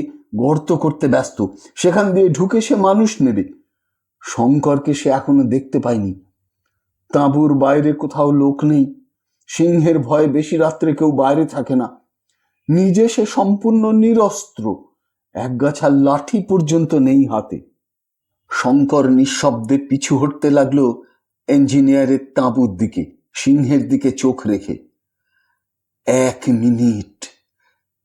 গর্ত করতে ব্যস্ত, সেখান দিয়ে ঢুকে সে মানুষ নেবে। শঙ্করকে সে এখনো দেখতে পায়নি। তাঁবুর বাইরে কোথাও লোক নেই। সিংহের ভয়ে বেশি রাত্রে কেউ বাইরে থাকে না। নিজে সে সম্পূর্ণ নিরস্ত্র, একগাছা লাঠি পর্যন্ত নেই হাতে। শঙ্কর নিঃশব্দে পিছু হটতে লাগলো ইঞ্জিনিয়ারের তাঁবুর দিকে, সিংহের দিকে চোখ রেখে। 1 মিনিট।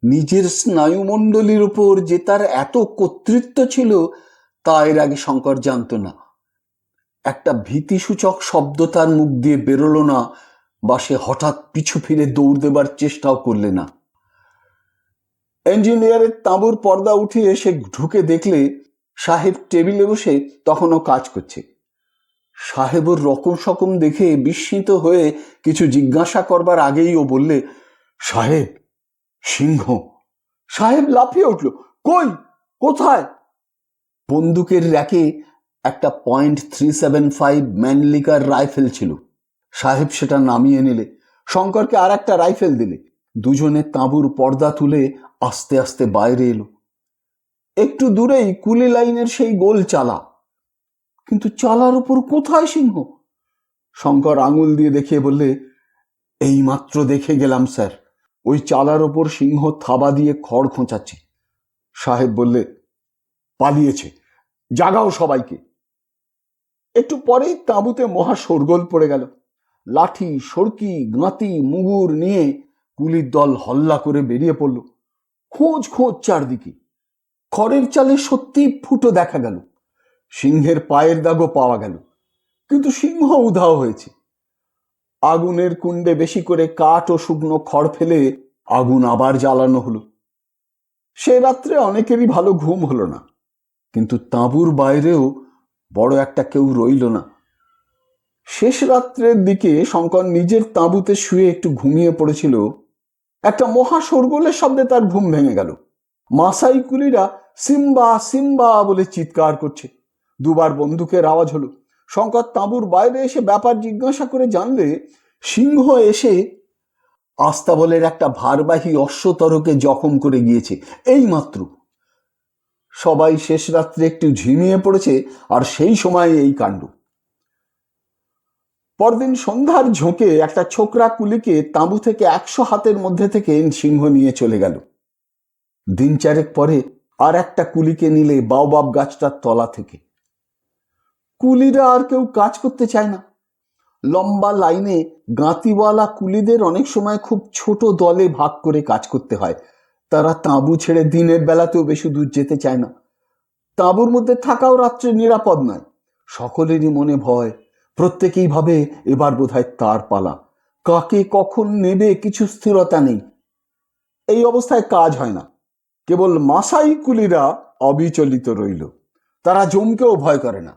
নিজের স্নায়ুমণ্ডলীর উপর যে তার এত কর্তৃত্ব ছিল তা এর আগে শঙ্কর জানত না। একটা ভীতিসূচক শব্দ তার মুখ দিয়ে বেরোলো না, বা সে হঠাৎ পিছু ফিরে দৌড় দেবার চেষ্টাও করলে না। ইঞ্জিনিয়ারের তাঁবুর পর্দা উঠিয়ে সে ঢুকে দেখলে সাহেব টেবিলে বসে তখনও কাজ করছে। সাহেবর রকম সকম দেখে বিস্মিত হয়ে কিছু জিজ্ঞাসা করবার আগেই ও বললে, সাহেব, সিংহ। সাহেব লাফিয়ে উঠল, কই, কোথায়? বন্দুকের র্যাকে একটা .375 ম্যানলিকার রাইফেল ছিল। সাহেব সেটা নামিয়ে নিলে, শঙ্করকে আর একটা রাইফেল দিলে। দুজনে তাঁবুর পর্দা তুলে আস্তে আস্তে বাইরে এলো। একটু দূরেই কুলি লাইনের সেই গোল চালা, কিন্তু চালার উপর কোথায় সিংহ? শঙ্কর আঙুল দিয়ে দেখিয়ে বললে, এই মাত্র দেখে গেলাম স্যার, ওই চালার ওপর সিংহ থাবা দিয়ে খড় খোঁচাচ্ছে। সাহেব বললে, পালিয়েছে, জাগাও সবাইকে। একটু পরেই তাঁবুতে মহা শোরগোল পড়ে গেল। লাঠি, সড়কি, গাঁতি, মুগুর নিয়ে কুলির দল হল্লা করে বেরিয়ে পড়ল। খোঁজ খোঁজ চারদিকে। খড়ের চালে সত্যি ফুটো দেখা গেল, সিংহের পায়ের দাগও পাওয়া গেল, কিন্তু সিংহ উধাও হয়েছে। আগুনের কুণ্ডে বেশি করে কাঠ ও শুকনো খড় ফেলে আগুন আবার জ্বালানো হলো। সে রাত্রে অনেকেরই ভালো ঘুম হলো না, কিন্তু তাঁবুর বাইরেও বড় একটা কেউ রইল না। শেষ রাত্রের দিকে শঙ্কর নিজের তাঁবুতে শুয়ে একটু ঘুমিয়ে পড়েছিল। একটা মহা শোরগোলের শব্দে তার ঘুম ভেঙে গেল। মাসাই কুলিরা সিম্বা সিম্বা বলে চিৎকার করছে। দুবার বন্দুকের আওয়াজ হলো। শঙ্কর তাঁবুর বাইরে এসে ব্যাপার জিজ্ঞাসা করে জানলে সিংহ এসে আস্তাবলের একটা ভারবাহী অশ্বতরকে জখম করে গিয়েছে এই মাত্র। সবাই শেষ রাত্রে একটু ঝিমিয়ে পড়েছে, আর সেই সময় এই কাণ্ড। পরদিন সন্ধ্যার ঝোঁকে একটা ছোকরা কুলিকে তাঁবু থেকে 100 হাতের মধ্যে থেকে সিংহ নিয়ে চলে গেল। দিন চারেক পরে আর একটা কুলিকে নিলে বাওবাব গাছটার তলা থেকে। কুলিরা আর কেউ কাজ করতে চায় না। লম্বা লাইনে গাঁতিওয়ালা কুলিদের অনেক সময় খুব ছোট দলে ভাগ করে কাজ করতে হয়। তারা তাঁবু ছেড়ে দিনের বেলাতেও বেশি দূর যেতে চায় না। তাঁবুর মধ্যে থাকাও রাত্রে নিরাপদ নয়। সকলেরই মনে ভয়। প্রত্যেকেই ভাবে এবার বোধহয় তার পালা। কাকে কখন নেবে কিছু স্থিরতা নেই। এই অবস্থায় কাজ হয় না। কেবল মাসাই কুলিরা অবিচলিত রইল। তারা জমকেও ভয় করে না।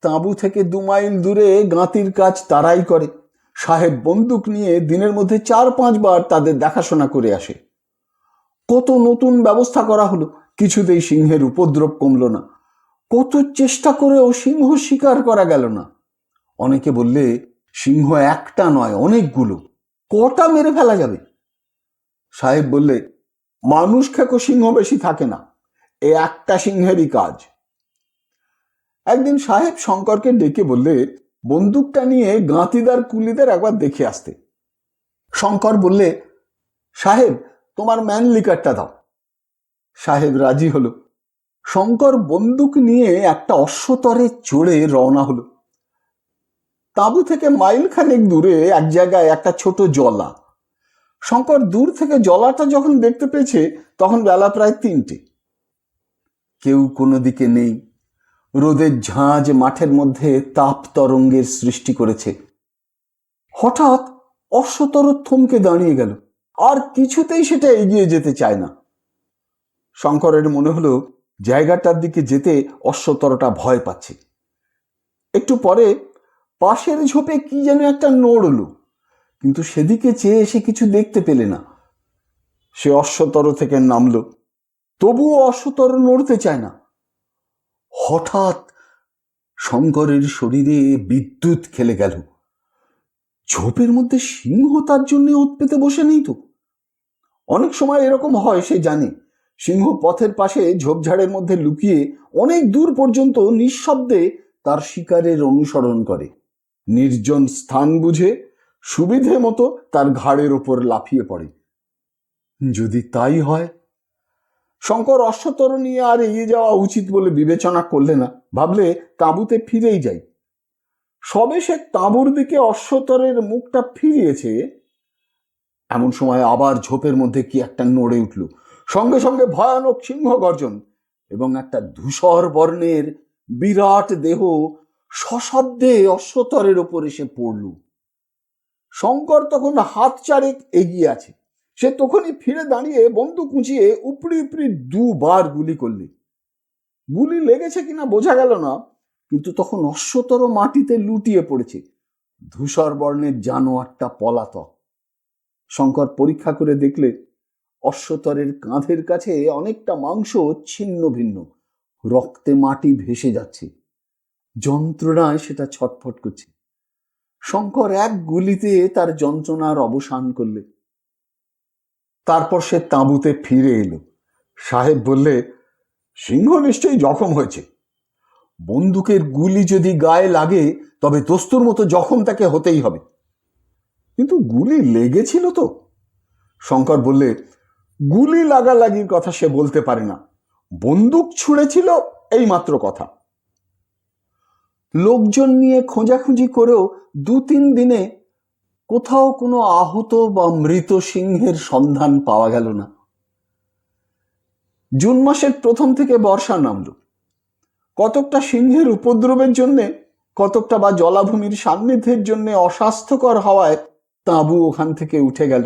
তাঁবু থেকে 2 মাইল দূরে গাঁতির কাজ তারাই করে। সাহেব বন্দুক নিয়ে দিনের মধ্যে 4-5 বার তাদের দেখাশোনা করে আসে। কত নতুন ব্যবস্থা করা হলো, কিছুতেই সিংহের উপদ্রব কমল না। কত চেষ্টা করেও সিংহ শিকার করা গেল না। অনেকে বললে, সিংহ একটা নয়, অনেকগুলো, কটা মেরে ফেলা যাবে? সাহেব বললে, মানুষ খেকো সিংহ বেশি থাকে না, এ একটা সিংহেরই কাজ। একদিন সাহেব শঙ্করকে ডেকে বললে, বন্দুকটা নিয়ে গাঁতিদার কুলিদের একবার দেখে আসতে। শঙ্কর বললে, সাহেব, তোমার ম্যানলিকারটা দাও। সাহেব রাজি হলো। শঙ্কর বন্দুক নিয়ে একটা অশ্বতরে চড়ে রওনা হলো। তাঁবু থেকে মাইলখানেক দূরে এক জায়গায় একটা ছোট জলা। শঙ্কর দূর থেকে জলাটা যখন দেখতে পেয়েছে তখন বেলা প্রায় 3টে। কেউ কোনো দিকে নেই। রোদের ঝাঁঝ মাঠের মধ্যে তাপ তরঙ্গের সৃষ্টি করেছে। হঠাৎ অশ্বতর থমকে দাঁড়িয়ে গেল, আর কিছুতেই সেটা এগিয়ে যেতে চায় না। শঙ্করের মনে হলো জায়গাটার দিকে যেতে অশ্বতরটা ভয় পাচ্ছে। একটু পরে পাশের ঝোপে কি যেন একটা নড়ল, কিন্তু সেদিকে চেয়ে সে কিছু দেখতে পেলে না। সে অশ্বতর থেকে নামল, তবুও অশ্বতর নড়তে চায় না। হঠাৎ শঙ্করের শরীরে বিদ্যুৎ খেলে গেল। ঝোপের মধ্যে সিংহ তার জন্য ওত পেতে বসে নেই তো। অনেক সময় এরকম হয়, সে জানে। সিংহ পথের পাশে ঝোপঝাড়ের মধ্যে লুকিয়ে অনেক দূর পর্যন্ত নিঃশব্দে তার শিকারের অনুসরণ করে। নির্জন স্থান বুঝে সুবিধে মতো তার ঘাড়ের ওপর লাফিয়ে পড়ে। যদি তাই হয়? শঙ্কর অশ্বতর নিয়ে আর এগিয়ে যাওয়া উচিত বলে বিবেচনা করলে না, ভাবলে তাঁবুতে ফিরেই যাই। সবে সে তাঁবুর দিকে অশ্বতরের মুখটা ফিরিয়েছে, এমন সময় আবার ঝোপের মধ্যে কি একটা নড়ে উঠল। সঙ্গে সঙ্গে ভয়ানক সিংহ গর্জন, এবং একটা ধূসর বর্ণের বিরাট দেহ সশব্দে অশ্বতরের ওপর এসে পড়ল। শঙ্কর তখন হাত চারেক এগিয়ে আছে। সে তখনই ফিরে দাঁড়িয়ে বন্দুক উঁচিয়ে উপড়ি উপড়ি দুবার গুলি করলে। গুলি লেগেছে কিনা বোঝা গেল না, কিন্তু তখন অশ্বতর মাটিতে লুটিয়ে পড়েছে। ধূসর বর্ণের জানোয়ারটা পলাতক। শঙ্কর পরীক্ষা করে দেখলে অশ্বতরের কাঁধের কাছে অনেকটা মাংস ছিন্ন ভিন্ন, রক্তে মাটি ভেসে যাচ্ছে। যন্ত্রণায় সেটা ছটফট করছে। শঙ্কর এক গুলিতে তার যন্ত্রণার অবসান করলে। তারপর সে তাঁবুতে ফিরে এলো। সাহেব বললে, সিংহ নিশ্চয়ই জখম হয়েছে। বন্দুকের গুলি যদি গায়ে লাগে তবে দস্তুর মতো জখম তাকে হতেই হবে। কিন্তু গুলি লেগেছিল তো? শঙ্কর বললে, গুলি লাগালাগির কথা সে বলতে পারে না, বন্দুক ছুঁড়েছিল এই মাত্র কথা। লোকজন নিয়ে খোঁজাখুঁজি করেও 2-3 দিনে কোথাও কোনো আহত বা মৃত সিংহের সন্ধান পাওয়া গেল না। জুন মাসের প্রথম থেকে বর্ষা নামল। কতকটা সিংহের উপদ্রবের জন্যে, কতকটা বা জলাভূমির সান্নিধ্যের জন্য অস্বাস্থ্যকর হওয়ায় তাঁবু ওখান থেকে উঠে গেল।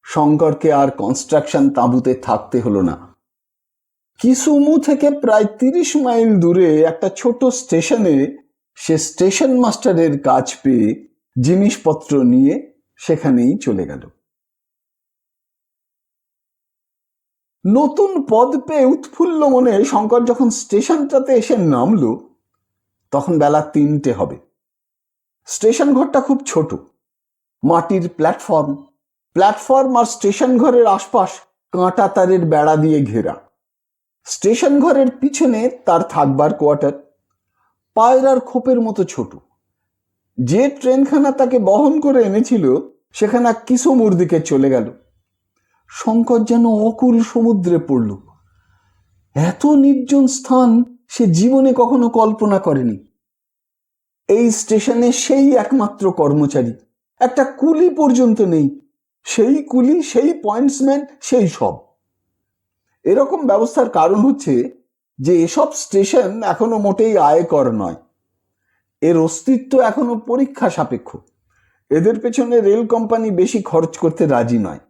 শঙ্করকে আর কনস্ট্রাকশন তাঁবুতে থাকতে হলো না। কিসুমু থেকে প্রায় 30 মাইল দূরে একটা ছোট স্টেশনে সে স্টেশন মাস্টারের কাজ পেয়ে জিনিসপত্র নিয়ে সেখানেই চলে গেল। নতুন পদ পেয়ে উৎফুল্ল মনে শঙ্কর যখন স্টেশনটাতে এসে নামলো, তখন বেলা 3টে হবে। স্টেশন ঘরটা খুব ছোট, মাটির প্ল্যাটফর্ম আর স্টেশন ঘরের আশপাশ কাঁটা তারের বেড়া দিয়ে ঘেরা। স্টেশন ঘরের পিছনে তার থাকবার কোয়ার্টার, পায়রার খোপের মতো ছোট। যে ট্রেনখানা তাকে বহন করে এনেছিল সেখানে কিসুমুর দিকে চলে গেল। শঙ্কর যেন অকুল সমুদ্রে পড়ল। এত নির্জন স্থান সে জীবনে কখনো কল্পনা করেনি। এই স্টেশনে সেই একমাত্র কর্মচারী, একটা কুলি পর্যন্ত নেই। সেই কুলি, সেই পয়েন্টসম্যান, সেই সব। এরকম ব্যবস্থার কারণ হচ্ছে যে এসব স্টেশন এখনো মোটেই আয়কর নয়। এর অস্তিত্ব এখনো পরীক্ষা সাপেক্ষ। এদের পেছনে রেল কোম্পানি বেশি খরচ করতে রাজি নয়।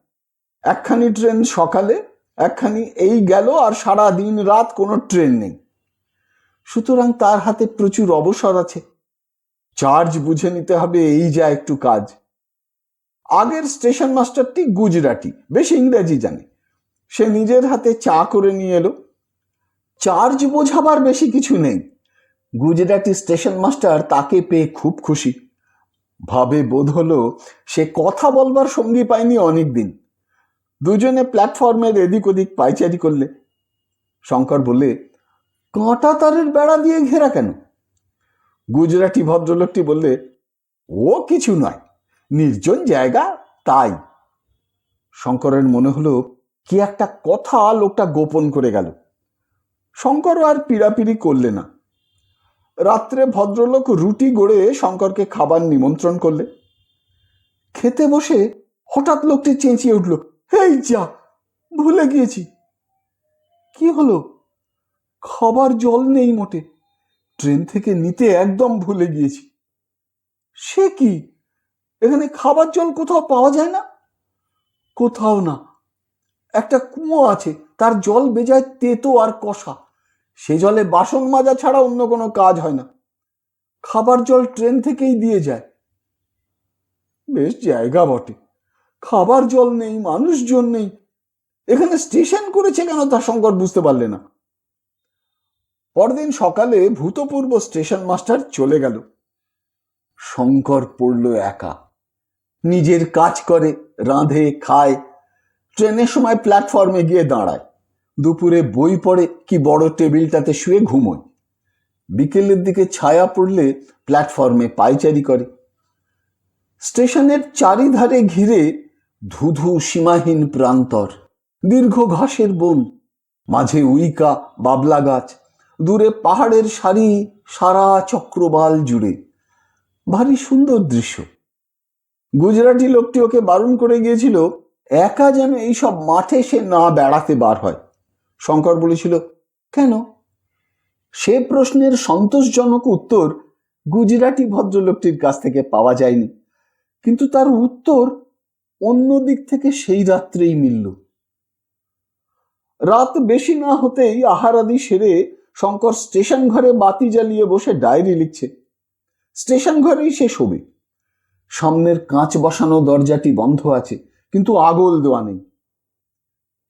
একখানি ট্রেন সকালে, একখানি এই গেল, আর সারা দিন রাত কোনো ট্রেন নেই। সুতরাং তার হাতে প্রচুর অবসর আছে। চার্জ বুঝে নিতে হবে, এই যা একটু কাজ। আগের স্টেশন মাস্টারটি গুজরাটি, বেশ ইংরেজি জানে। সে নিজের হাতে চা করে নিয়ে এলো। চার্জ বোঝাবার বেশি কিছু নেই। গুজরাটি স্টেশন মাস্টার তাকে পেয়ে খুব খুশি। ভাবে বোধ হলো সে কথা বলবার সঙ্গী পায়নি অনেকদিন। দুজনে প্ল্যাটফর্মের এদিক ওদিক পাইচারি করলে। শঙ্কর বললে, কাঁটা তারের বেড়া দিয়ে ঘেরা কেন? গুজরাটি ভদ্রলোকটি বললে, ও কিছু নয়, নির্জন জায়গা তাই। শঙ্করের মনে হলো কি একটা কথা লোকটা গোপন করে গেল। শঙ্কর আর পিড়াপিড়ি করলে না। রাত্রে ভদ্রলোক রুটি গড়ে শঙ্করকে খাবার নিমন্ত্রণ করলে। খেতে বসে হঠাৎ লোকটি চেঁচিয়ে উঠল, এই যা, ভুলে গিয়েছি। কি হলো? খাবার জল নেই মোটে, ট্রেন থেকে নিতে একদম ভুলে গিয়েছি। সে কি, এখানে খাবার জল কোথাও পাওয়া যায় না? কোথাও না। একটা কুয়ো আছে, তার জল বেজায় তেতো আর কষা। সে জলে বাসন মাজা ছাড়া অন্য কোনো কাজ হয় না। খাবার জল ট্রেন থেকেই দিয়ে যায়। বেশ জায়গা বটে, খাবার জল নেই, মানুষজন নেই, এখানে স্টেশন করেছে কেন তা শঙ্কর বুঝতে পারলে না। পরদিন সকালে ভূতপূর্ব স্টেশন মাস্টার চলে গেল। শঙ্কর পড়ল একা। নিজের কাজ করে, রাঁধে, খায়, ট্রেনের সময় প্ল্যাটফর্মে গিয়ে দাঁড়ায়, দুপুরে বই পড়ে কি বড় টেবিলটাতে শুয়ে ঘুমোয়, বিকেলের দিকে ছায়া পড়লে প্ল্যাটফর্মে পায়চারি করে। স্টেশনের চারিধারে ঘিরে ধুধু সীমাহীন প্রান্তর, দীর্ঘ ঘাসের বন, মাঝে উইকা বাবলা গাছ, দূরে পাহাড়ের সারি সারা চক্রবাল জুড়ে। ভারী সুন্দর দৃশ্য। গুজরাটি লোকটি ওকে বারণ করে গিয়েছিল একা যেন এইসব মাঠে সে না বেড়াতে বার হয়। শঙ্কর বলেছিল, কেন? সে প্রশ্নের সন্তোষজনক উত্তর গুজরাটি ভদ্রলোকটির কাছ থেকে পাওয়া যায়নি, কিন্তু তার উত্তর অন্য দিক থেকে সেই রাত্রেই মিলল। রাত বেশি না হতেই আহারাদি সেরে শঙ্কর স্টেশন ঘরে বাতি জ্বালিয়ে বসে ডায়েরি লিখছে। স্টেশন ঘরেই সে শোবে। সামনের কাঁচ বসানো দরজাটি বন্ধ আছে, কিন্তু আগল দেওয়া নেই।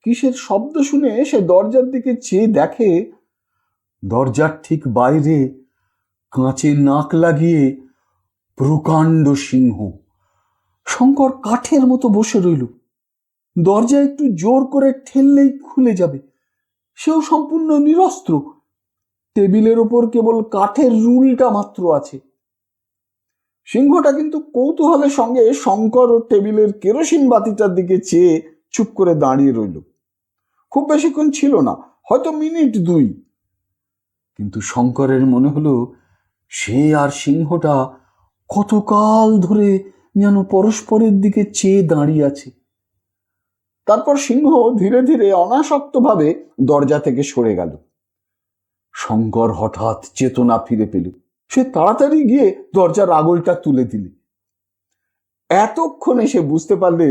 কিসের শব্দ শুনে সে দরজার দিকে চেয়ে দেখে, দরজার ঠিক বাইরে কাঁচে নাক লাগিয়ে প্রকাণ্ড সিংহ। শঙ্কর কাঠের মতো বসে রইল। দরজা একটু জোর করে ঠেললেই খুলে যাবে। সেও সম্পূর্ণ নিরস্ত্র। টেবিলের ওপর কেবল কাঠের রুলটা মাত্র আছে। সিংহটা কিন্তু কৌতূহলের সঙ্গে শঙ্কর ও টেবিলের কেরোসিন বাতিটার দিকে চেয়ে চুপ করে দাঁড়িয়ে রইল। খুব বেশিক্ষণ ছিল না, হয়তো মিনিট 2। কিন্তু শঙ্করের মনে হলো সে আর সিংহটা কতকাল ধরে যেন পরস্পরের দিকে চেয়ে দাঁড়িয়ে আছে। তারপর সিংহ ধীরে ধীরে অনাসক্তভাবে দরজা থেকে সরে গেল। শঙ্কর হঠাৎ চেতনা ফিরে পেল। সে তাড়াতাড়ি গিয়ে দরজার আগলটা তুলে দিল। এতক্ষণে সে বুঝতে পারলে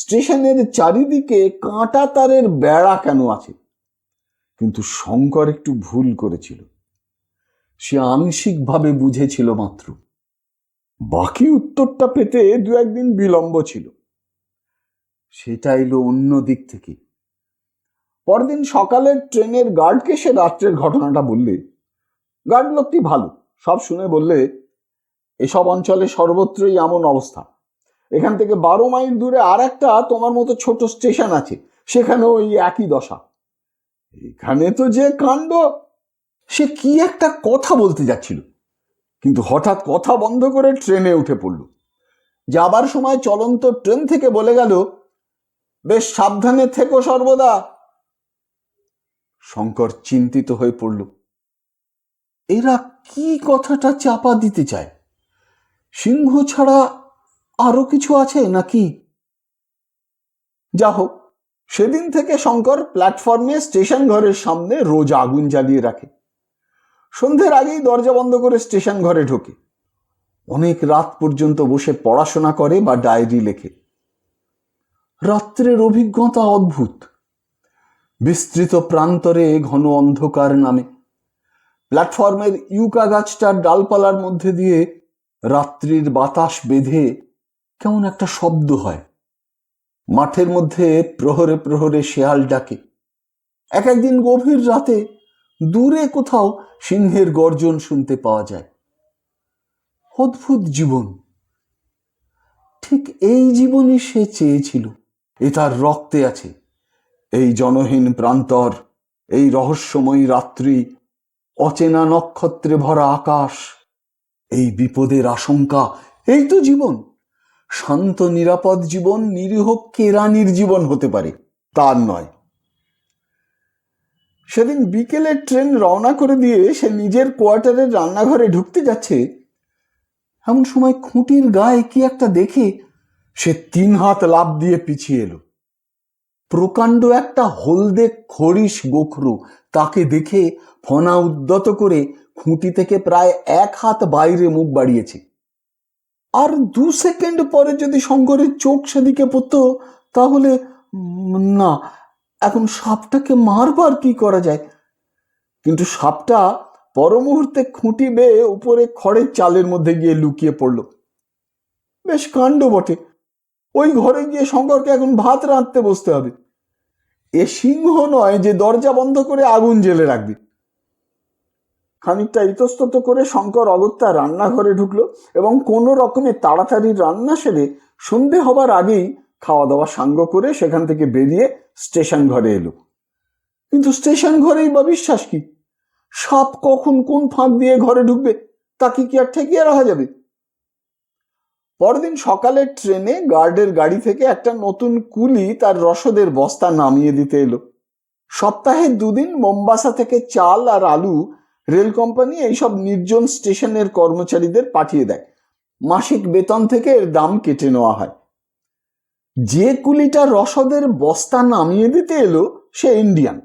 স্টেশনের চারিদিকে কাঁটা তারের বেড়া কেন আছে। কিন্তু শঙ্কর একটু ভুল করেছিল। সে আংশিকভাবে বুঝেছিল মাত্র। বাকি উত্তরটা পেতে 2-1 দিন বিলম্ব ছিল। সেটা এলো অন্য দিক থেকে। পরদিন সকালের ট্রেনের গার্ডকে সে রাত্রের ঘটনাটা বললে। গার্ড লোকটি ভালো, সব শুনে বললে, এসব অঞ্চলে সর্বত্রই এমন অবস্থা। এখান থেকে 12 মাইল দূরে আর একটা তোমার মতো ছোট স্টেশন আছে, সেখানেও ওই একই দশা। এখানে তো যে কাণ্ড। সে কি একটা কথা বলতে যাচ্ছিল, কিন্তু হঠাৎ কথা বন্ধ করে ট্রেনে উঠে পড়ল। যাবার সময় চলন্ত ট্রেন থেকে বলে গেল, বেশ সাবধানে থেকো সর্বদা। শঙ্কর চিন্তিত হয়ে পড়ল। এরা কি কথাটা চাপা দিতে চায়? সিংহ ছাড়া আরো কিছু আছে নাকি? যা হোক, সেদিন থেকে শঙ্কর প্ল্যাটফর্মে স্টেশন ঘরের সামনে রোজ আগুন জ্বালিয়ে রাখে। সন্ধ্যের আগেই দরজা বন্ধ করে স্টেশন ঘরে ঢোকে। অনেক রাত পর্যন্ত বসে পড়াশোনা করে বা ডায়েরি লেখে। রাত্রের অভিজ্ঞতা অদ্ভুত। বিস্তৃত প্রান্তরে ঘন অন্ধকার নামে। প্ল্যাটফর্মের ইউকা গাছটার ডালপালার মধ্যে দিয়ে রাত্রির বাতাস বেঁধে কেমন একটা শব্দ হয়। মাঠের মধ্যে প্রহরে প্রহরে শেয়াল ডাকে। একদিন গভীর রাতে দূরে কোথাও সিংহের গর্জন শুনতে পাওয়া যায়। অদ্ভুত জীবন। ঠিক এই জীবনই সে চেয়েছিল। এ তার রক্তে আছে। এই জনহীন প্রান্তর, এই রহস্যময়ী রাত্রি, অচেনা নক্ষত্রে ভরা আকাশ, এই বিপদের আশঙ্কা, এই তো জীবন। শান্ত নিরাপদ জীবন নিরীহ কেরানির জীবন হতে পারে, তার নয়। সেদিন বিকেলে ট্রেন রওনা করে দিয়ে সে নিজের কোয়ার্টারের রান্নাঘরে ঢুকতে যাচ্ছে, এমন সময় খুঁটির গায়ে কি একটা দেখে সে 3 হাত লাফ দিয়ে পিছিয়ে এলো। প্রকাণ্ড একটা হলদে খড়িস গোখরো তাকে দেখে ফনা উদ্যত করে খুঁটি থেকে প্রায় 1 হাত বাইরে মুখ বাড়িয়েছে। আর 2 সেকেন্ড পরে যদি শঙ্করের চোখ সেদিকে পড়তো, তাহলে না, এখন সাপটাকে মারবার কি করা যায়? কিন্তু সাপটা পর মুহূর্তে খুঁটি বেয়ে উপরে খড়ের চালের মধ্যে গিয়ে লুকিয়ে পড়ল। বেশ কাণ্ড বটে। ওই ঘরে গিয়ে শঙ্করকে এখন ভাত রাঁধতে বসতে হবে। এ সিংহ নয় যে দরজা বন্ধ করে আগুন জ্বেলে রাখবে। খানিকটা ইতস্তত করে শঙ্কর অগত্যা রান্নাঘরে ঢুকলো এবং কোনো রকমে তাড়াতাড়ি রান্না সেরে সন্ধে হবার আগেই খাওয়া দাওয়া সাঙ্গ করে সেখান থেকে বেরিয়ে স্টেশন ঘরে এলো। কিন্তু স্টেশন ঘরেই বা বিশ্বাস কি? সাপ কখন কোন ফাঁক দিয়ে ঘরে ঢুকবে তাকে কি আর ঠেকিয়ে রাখা যাবে? পরদিন সকালে ট্রেনে গার্ডের গাড়ি থেকে একটা নতুন কুলি তার রসদের বস্তা নামিয়ে দিতে এলো। সপ্তাহে 2 দিন মোম্বাসা থেকে চাল আর আলু রেল কোম্পানি এইসব নির্জন স্টেশনের কর্মচারীদের পাঠিয়ে দেয়। মাসিক বেতন থেকে এর দাম কেটে নেওয়া হয়। যে কুলিটা রসদের বস্তা নামিয়ে দিতে এলো সে ইন্ডিয়ান,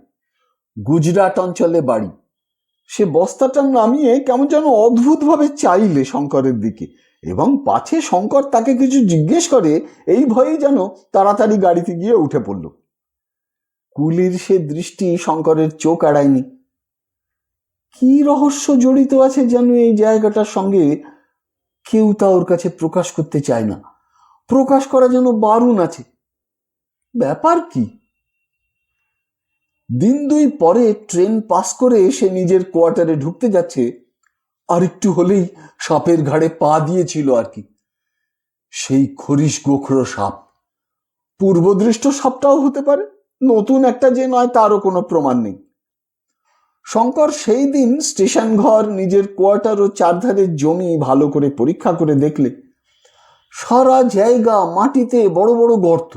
গুজরাট অঞ্চলে বাড়ি। সে বস্তাটা নামিয়ে কেমন যেন অদ্ভুতভাবে চাইলে শঙ্করের দিকে, এবং পাছে শঙ্কর তাকে কিছু জিজ্ঞেস করে এই ভয়েই যেন তাড়াতাড়ি গাড়িতে গিয়ে উঠে পড়ল। কুলির সে দৃষ্টি শঙ্করের চোখ এড়ায়নি। কি রহস্য জড়িত আছে যেন এই জায়গাটার সঙ্গে, কেউ তা ওর কাছে প্রকাশ করতে চায় না। প্রকাশ করা যেন বারণ আছে। ব্যাপার কি? দিন 2 পরে ট্রেন পাস করে সে নিজের কোয়ার্টারে ঢুকতে যাচ্ছে, আর একটু হলেই সাপের ঘাড়ে পা দিয়েছিল আর কি। সেই খরিশ গোখরো সাপ। পূর্বদৃষ্ট সাপটাও হতে পারে, নতুন একটা যে নয় তারও কোনো প্রমাণ নেই। শঙ্কর সেই দিন স্টেশন ঘর, নিজের কোয়ার্টার ও চারধারের জমি ভালো করে পরীক্ষা করে দেখলে সারা জায়গা মাটিতে বড় বড় গর্ত।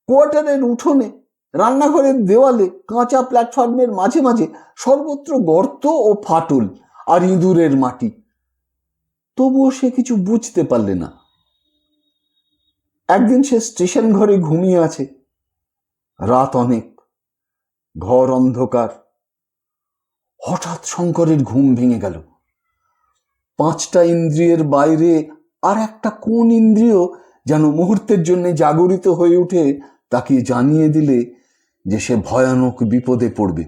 কোয়ার্টারের উঠোনে, রান্নাঘরের দেওয়ালে, কাঁচা প্ল্যাটফর্মের মাঝে মাঝে সর্বত্র গর্ত ও ফাটল আর ইঁদুরের মাটি। তবুও সে কিছু বুঝতে পারলে না। একদিন সে স্টেশন ঘরে ঘুমিয়ে আছে। রাত অনেক, ঘর অন্ধকার। হঠাৎ শঙ্করের ঘুম ভেঙে গেল। 5টা ইন্দ্রিয়ের বাইরে আর একটা কোন ইন্দ্রিয় যেন মুহূর্তের জন্য জাগরিত হয়ে উঠে তাকে জানিয়ে দিলে যে সে ভয়ানক বিপদে পড়বে।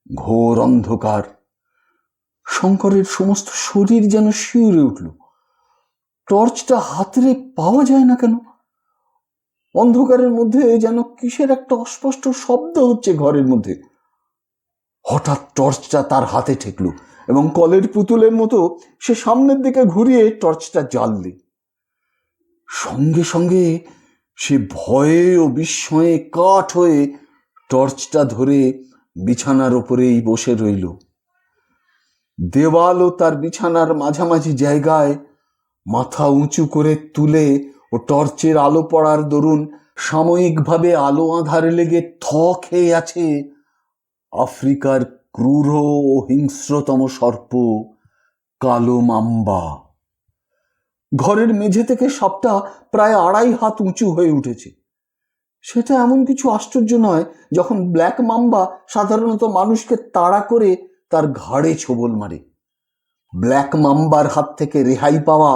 ঘোর অন্ধকার। শঙ্করের সমস্ত শরীর যেন শিউরে উঠল। টর্চটা হাতরে পাওয়া যায় না কেন? অন্ধকারের মধ্যে যেন কিসের একটা অস্পষ্ট শব্দ হচ্ছে ঘরের মধ্যে। হঠাৎ টর্চটা তার হাতে ঠেকল এবং কলের পুতুলের মতো সে সামনের দিকে ঘুরিয়ে টর্চটা জ্বাললে। সঙ্গে সঙ্গে সে ভয়ে ও বিস্ময়ে কাঠ হয়ে টর্চটা ধরে বিছানার ওপরেই বসে রইল। দেওয়াল ও তার বিছানার মাঝামাঝি জায়গায় মাথা উঁচু করে তুলে ও টর্চের আলো পড়ার দরুন সাময়িকভাবে আলো আঁধারে লেগে থ খেয়ে আছে আফ্রিকার ক্রূর ও হিংস্রতম সর্প কালো মাম্বা। ঘরের মেঝে থেকে সাপটা প্রায় 2.5 হাত উঁচু হয়ে উঠেছে। সেটা এমন কিছু আশ্চর্য নয় যখন ব্ল্যাক মাম্বা সাধারণত মানুষকে তাড়া করে তার ঘাড়ে ছোবল মারে। ব্ল্যাক মাম্বার হাত থেকে রেহাই পাওয়া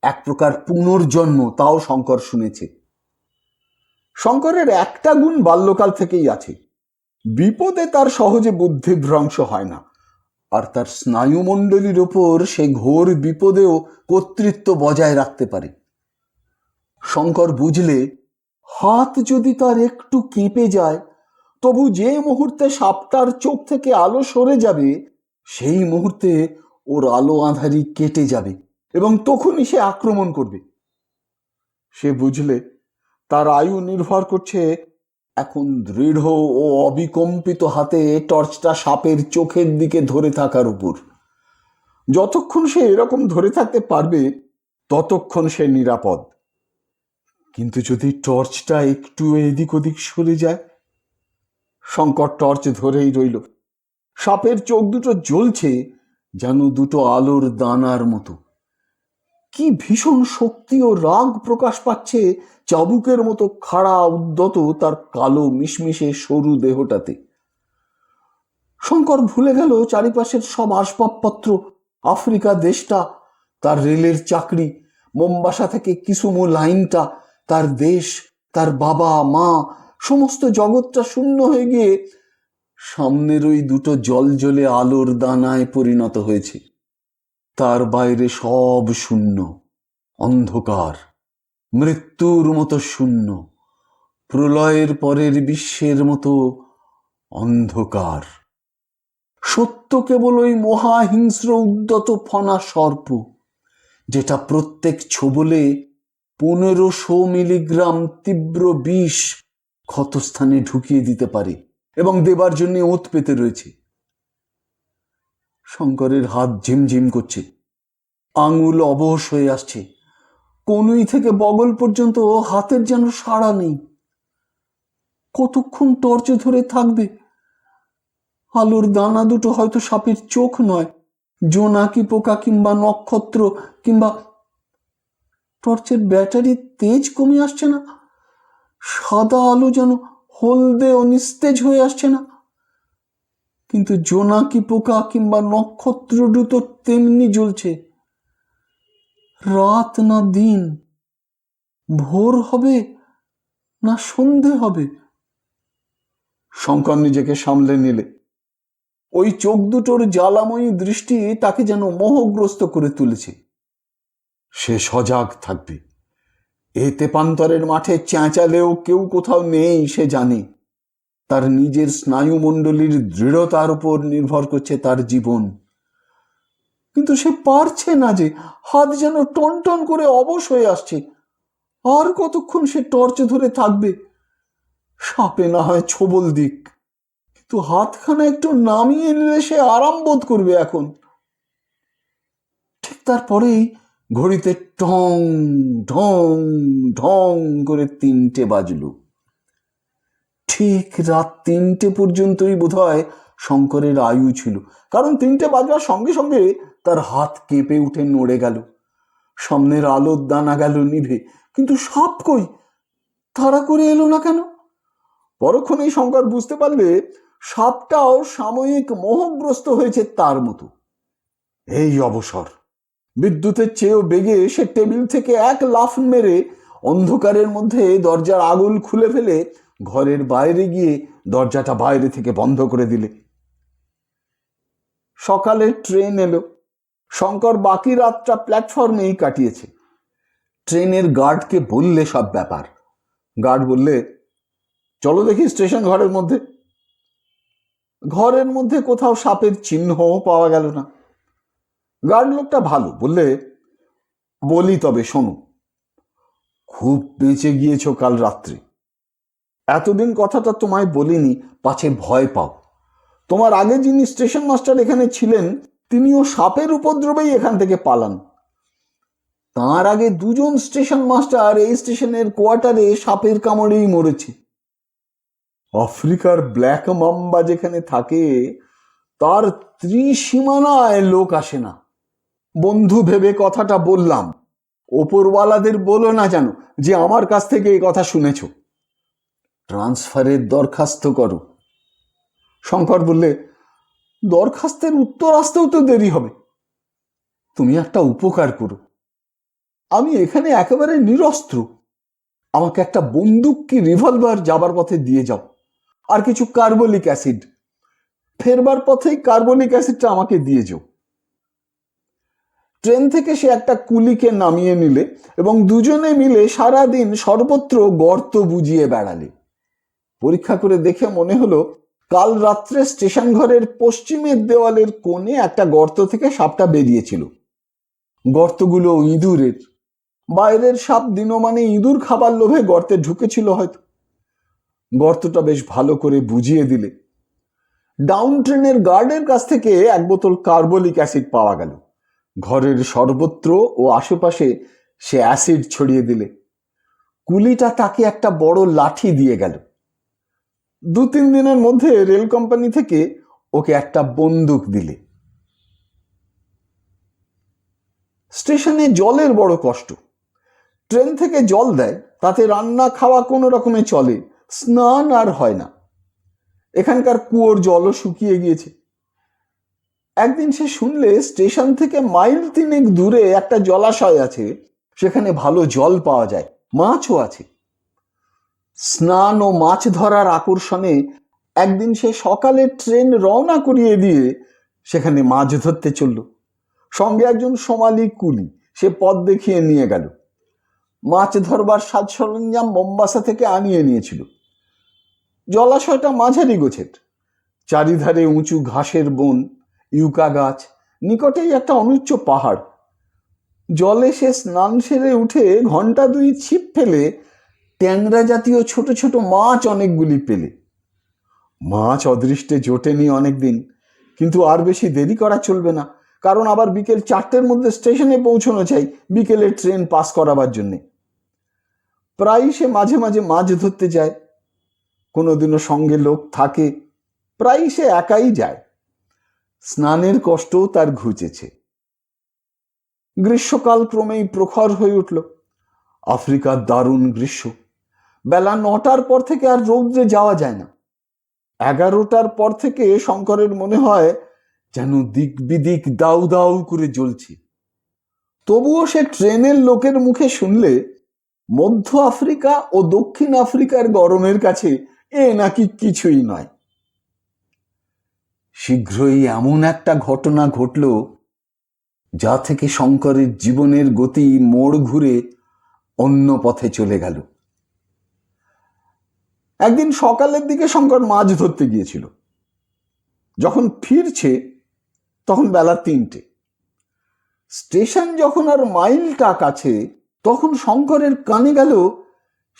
এক প্রকার পুনর্জন্ম, তাও শঙ্কর শুনেছে। শঙ্করের একটা গুণ বাল্যকাল থেকেই আছে, বিপদে তার সহজে বুদ্ধিভ্রংশ হয় না, আর তার স্নায়ুমণ্ডলীর ওপর সে ঘোর বিপদেও কর্তৃত্ব বজায় রাখতে পারে। শঙ্কর বুঝলে হাত যদি তার একটু কেঁপে যায়, তবু যে মুহূর্তে সাপটার চোখ থেকে আলো সরে যাবে সেই মুহূর্তে ওর আলো আঁধারি কেটে যাবে এবং তখনই সে আক্রমণ করবে। সে বুঝলে তার আয়ু নির্ভর করছে এখন দৃঢ় ও অবিকম্পিত হাতে টর্চটা সাপের চোখের দিকে ধরে থাকার উপর। যতক্ষণ সে এরকম ধরে থাকতে পারবে ততক্ষণ সে নিরাপদ। কিন্তু যদি টর্চটা একটু এদিক ওদিক সরে যায়? শঙ্কর টর্চ ধরেই রইল। সাপের চোখ দুটো জ্বলছে যেন দুটো আলোর দানার মতো। কি ভীষণ শক্তি ও রাগ প্রকাশ পাচ্ছে চাবুকের মতো খাড়া উদ্যত তার কালো মিশমিশে সরু দেহটাতে। শঙ্কর ভুলে গেল চারিপাশের সব আসবাবপত্র, আফ্রিকা দেশটা, তার রেলের চাকরি, মোম্বাসা থেকে কিসুমু লাইনটা, তার দেশ, তার বাবা মা, সমস্ত জগৎটা শূন্য হয়ে গিয়ে সামনের ওই দুটো জলজলে আলোর দানায় পরিণত হয়েছে। তার বাইরে সব শূন্য, অন্ধকার, মৃত্যুর মতো শূন্য, প্রলয়ের পরের বিশ্বের মতো অন্ধকার। সত্য কেবল ওই মহাহিংস্র উদ্যত ফনা সর্প, যেটা প্রত্যেক ছোবলে 1500 মিলিগ্রাম তীব্র বিষ ক্ষতস্থানে ঢুকিয়ে দিতে পারে এবং দেবার জন্য ওত পেতে রয়েছে। শঙ্করের হাত ঝিমঝিম করছে, আঙুল অবশ হয়ে আসছে, কনুই থেকে বগল পর্যন্ত হাতের যেন সাড়া নেই। কতক্ষণ টর্চ ধরে থাকবে? আলোর দানা দুটো হয়তো সাপের চোখ নয়, জোনাকি পোকা কিংবা নক্ষত্র, কিংবা টর্চের ব্যাটারির তেজ কমে আসছে না? সাদা আলো যেন হলদে ও নিস্তেজ হয়ে আসছে না? কিন্তু জোনাকি পোকা কিংবা নক্ষত্র দুটো তেমনি জ্বলছে। রাত না দিন, ভোর হবে না সন্ধে হবে? শঙ্কর নিজেকে সামলে নিলে। ওই চোখ দুটোর জ্বালাময়ী দৃষ্টি তাকে যেন মোহগ্রস্ত করে তুলেছে। সে সজাগ থাকবে। এ তেপান্তরের মাঠে চেঁচালেও কেউ কোথাও নেই সে জানে। তার নিজের স্নায়ুমণ্ডলীর দৃঢ়তার উপর নির্ভর করছে তার জীবন। কিন্তু সে পারছে না, যে হাত যেন টন টন করে অবশ হয়ে আসছে। আর কতক্ষণ সে টর্চ ধরে থাকবে? সাপে না হয় ছোবল দিক, কিন্তু হাতখানা একটু নামিয়ে নিলে সে আরাম বোধ করবে এখন। ঠিক তারপরেই ঘড়িতে ঢং ঢং ঢং করে 3টে বাজলো। ঠিক রাত 3টে পর্যন্তই বোধহয় শঙ্করের আয়ু ছিল, কারণ 3টে বাজবার সঙ্গে সঙ্গে তার হাত কেঁপে উঠে নড়ে গেল। সামনের আলোর দানা গেল নিভে, কিন্তু সাপ কই? তাড়া করে এলো না কেন? পরক্ষণেই শঙ্কর বুঝতে পারলে সাপটাও সাময়িক মোহগ্রস্ত হয়েছে তার মতো। এই অবসর! বিদ্যুতের চেয়েও বেগে সে টেবিল থেকে এক লাফ মেরে অন্ধকারের মধ্যে দরজার আগল খুলে ফেলে ঘরের বাইরে গিয়ে দরজাটা বাইরে থেকে বন্ধ করে দিলে। সকালে ট্রেন এলো। শঙ্কর বাকি রাতটা প্ল্যাটফর্মেই কাটিয়েছে। ট্রেনের গার্ডকে বললে সব ব্যাপার। গার্ড বললে, চলো দেখি স্টেশন ঘরের মধ্যে। ঘরের মধ্যে কোথাও সাপের চিহ্নও পাওয়া গেল না। গার্ড লোকটা ভালো, বললে, বলি তবে শোনো, খুব বেঁচে গিয়েছ কাল রাত্রে। এতদিন কথাটা তোমায় বলিনি, পাছে ভয় পাও। তোমার আগে যিনি স্টেশন মাস্টার এখানে ছিলেন, তিনিও সাপের উপদ্রবেই এখান থেকে পালান। তার আগে 2জন স্টেশন মাস্টার এই স্টেশনের কোয়ার্টারে সাপের কামড়েই মরেছে। আফ্রিকার ব্ল্যাক মাম্বা যেখানে থাকে, তার ত্রিসীমানায় লোক আসে না। বন্ধু ভেবে কথাটা বললাম, ওপরওয়ালাদের বলো না যেন যে আমার কাছ থেকে এই কথা শুনেছ। ট্রান্সফারের দরখাস্ত করো। শঙ্কর বললে, দরখাস্তের উত্তর আসতেও তো দেরি হবে। তুমি একটা উপকার করো, আমি এখানে একেবারে নিরস্ত্র। আমাকে একটা বন্দুক কি রিভলভার যাবার পথে দিয়ে যাও, আর কিছু কার্বলিক অ্যাসিড। ফেরবার পথেই কার্বলিক অ্যাসিডটা আমাকে দিয়ে যাও। ট্রেন থেকে সে একটা কুলিকে নামিয়ে নিলে এবং দুজনে মিলে সারাদিন সর্বত্র গর্ত বুঝিয়ে বেড়ালে। পরীক্ষা করে দেখে মনে হলো, কাল রাত্রে স্টেশন ঘরের পশ্চিমের দেওয়ালের কোণে একটা গর্ত থেকে সাপটা বেরিয়েছিল। গর্তগুলো ইঁদুরের। বাইরের সাপ দিনমানে ইঁদুর খাবার লোভে গর্তে ঢুকেছিল হয়তো। গর্তটা বেশ ভালো করে বুঝিয়ে দিলে। ডাউন ট্রেনের গার্ডের কাছ থেকে 1 বোতল কার্বলিক অ্যাসিড পাওয়া গেল। ঘরের সর্বত্র ও আশেপাশে সে অ্যাসিড ছড়িয়ে দিলে। কুলিটা তাকে একটা বড় লাঠি দিয়ে গেল। 2-3 দিনের মধ্যে রেল কোম্পানি থেকে ওকে একটা বন্দুক দিলে। স্টেশনে জলের বড় কষ্ট। ট্রেন থেকে জল দেয়, তাতে রান্না খাওয়া কোনো রকমে চলে, স্নান আর হয় না। এখানকার কুয়োর জলও শুকিয়ে গিয়েছে। একদিন সে শুনলে স্টেশন থেকে মাইল 3 দূরে একটা জলাশয় আছে, সেখানে ভালো জল পাওয়া যায়, মাছও আছে। স্নান ও মাছ ধরার আকর্ষণে একদিন সে সকালে ট্রেন রওনা করিয়ে দিয়ে সেখানে মাছ ধরতে চলল। সঙ্গে একজন সোমালি কুলি সে পথ দেখিয়ে নিয়ে গেল। মাছ ধরবার সাজ সরঞ্জাম মোম্বাসা থেকে আনিয়ে নিয়েছিল। জলাশয়টা মাঝারি গোছের, চারিধারে উঁচু ঘাসের বন, ইউকা গাছ, নিকটেই একটা অনুচ্চ পাহাড়। জলে সে স্নান সেরে উঠে ঘন্টা দুই ছিপ ফেলে ট্যাংরা জাতীয় ছোট ছোট মাছ অনেকগুলি পেলে। মাছ অদৃষ্টে জোটেনি অনেকদিন, কিন্তু আর বেশি দেরি করা চলবে না, কারণ আবার বিকেল 4টের মধ্যে স্টেশনে পৌঁছানো চাই বিকেলের ট্রেন পাস করাবার জন্যে। প্রায়ই সে মাঝে মাঝে মাছ ধরতে যায়, কোনোদিনও সঙ্গে লোক থাকে, প্রায়ই সে একাই যায়। স্নানের কষ্টও তার ঘুচেছে। গ্রীষ্মকাল ক্রমেই প্রখর হয়ে উঠল। আফ্রিকার দারুণ গ্রীষ্ম। বেলা 9টার পর থেকে আর রৌদ্রে যাওয়া যায় না। 11টার পর থেকে শঙ্করের মনে হয় যেন দিক বিদিক দাউ দাউ করে জ্বলছে। তবুও সে ট্রেনের লোকের মুখে শুনলে মধ্য আফ্রিকা ও দক্ষিণ আফ্রিকার গরমের কাছে এ নাকি কিছুই নয়। শীঘ্রই এমন একটা ঘটনা ঘটল যা থেকে শঙ্করের জীবনের গতি মোড় ঘুরে অন্য পথে চলে গেল। একদিন সকালের দিকে শঙ্কর মাছ ধরতে গিয়েছিল। যখন ফিরছে তখন বেলা 3টে। স্টেশন যখন আর মাইলটা কাছে, তখন শঙ্করের কানে গেল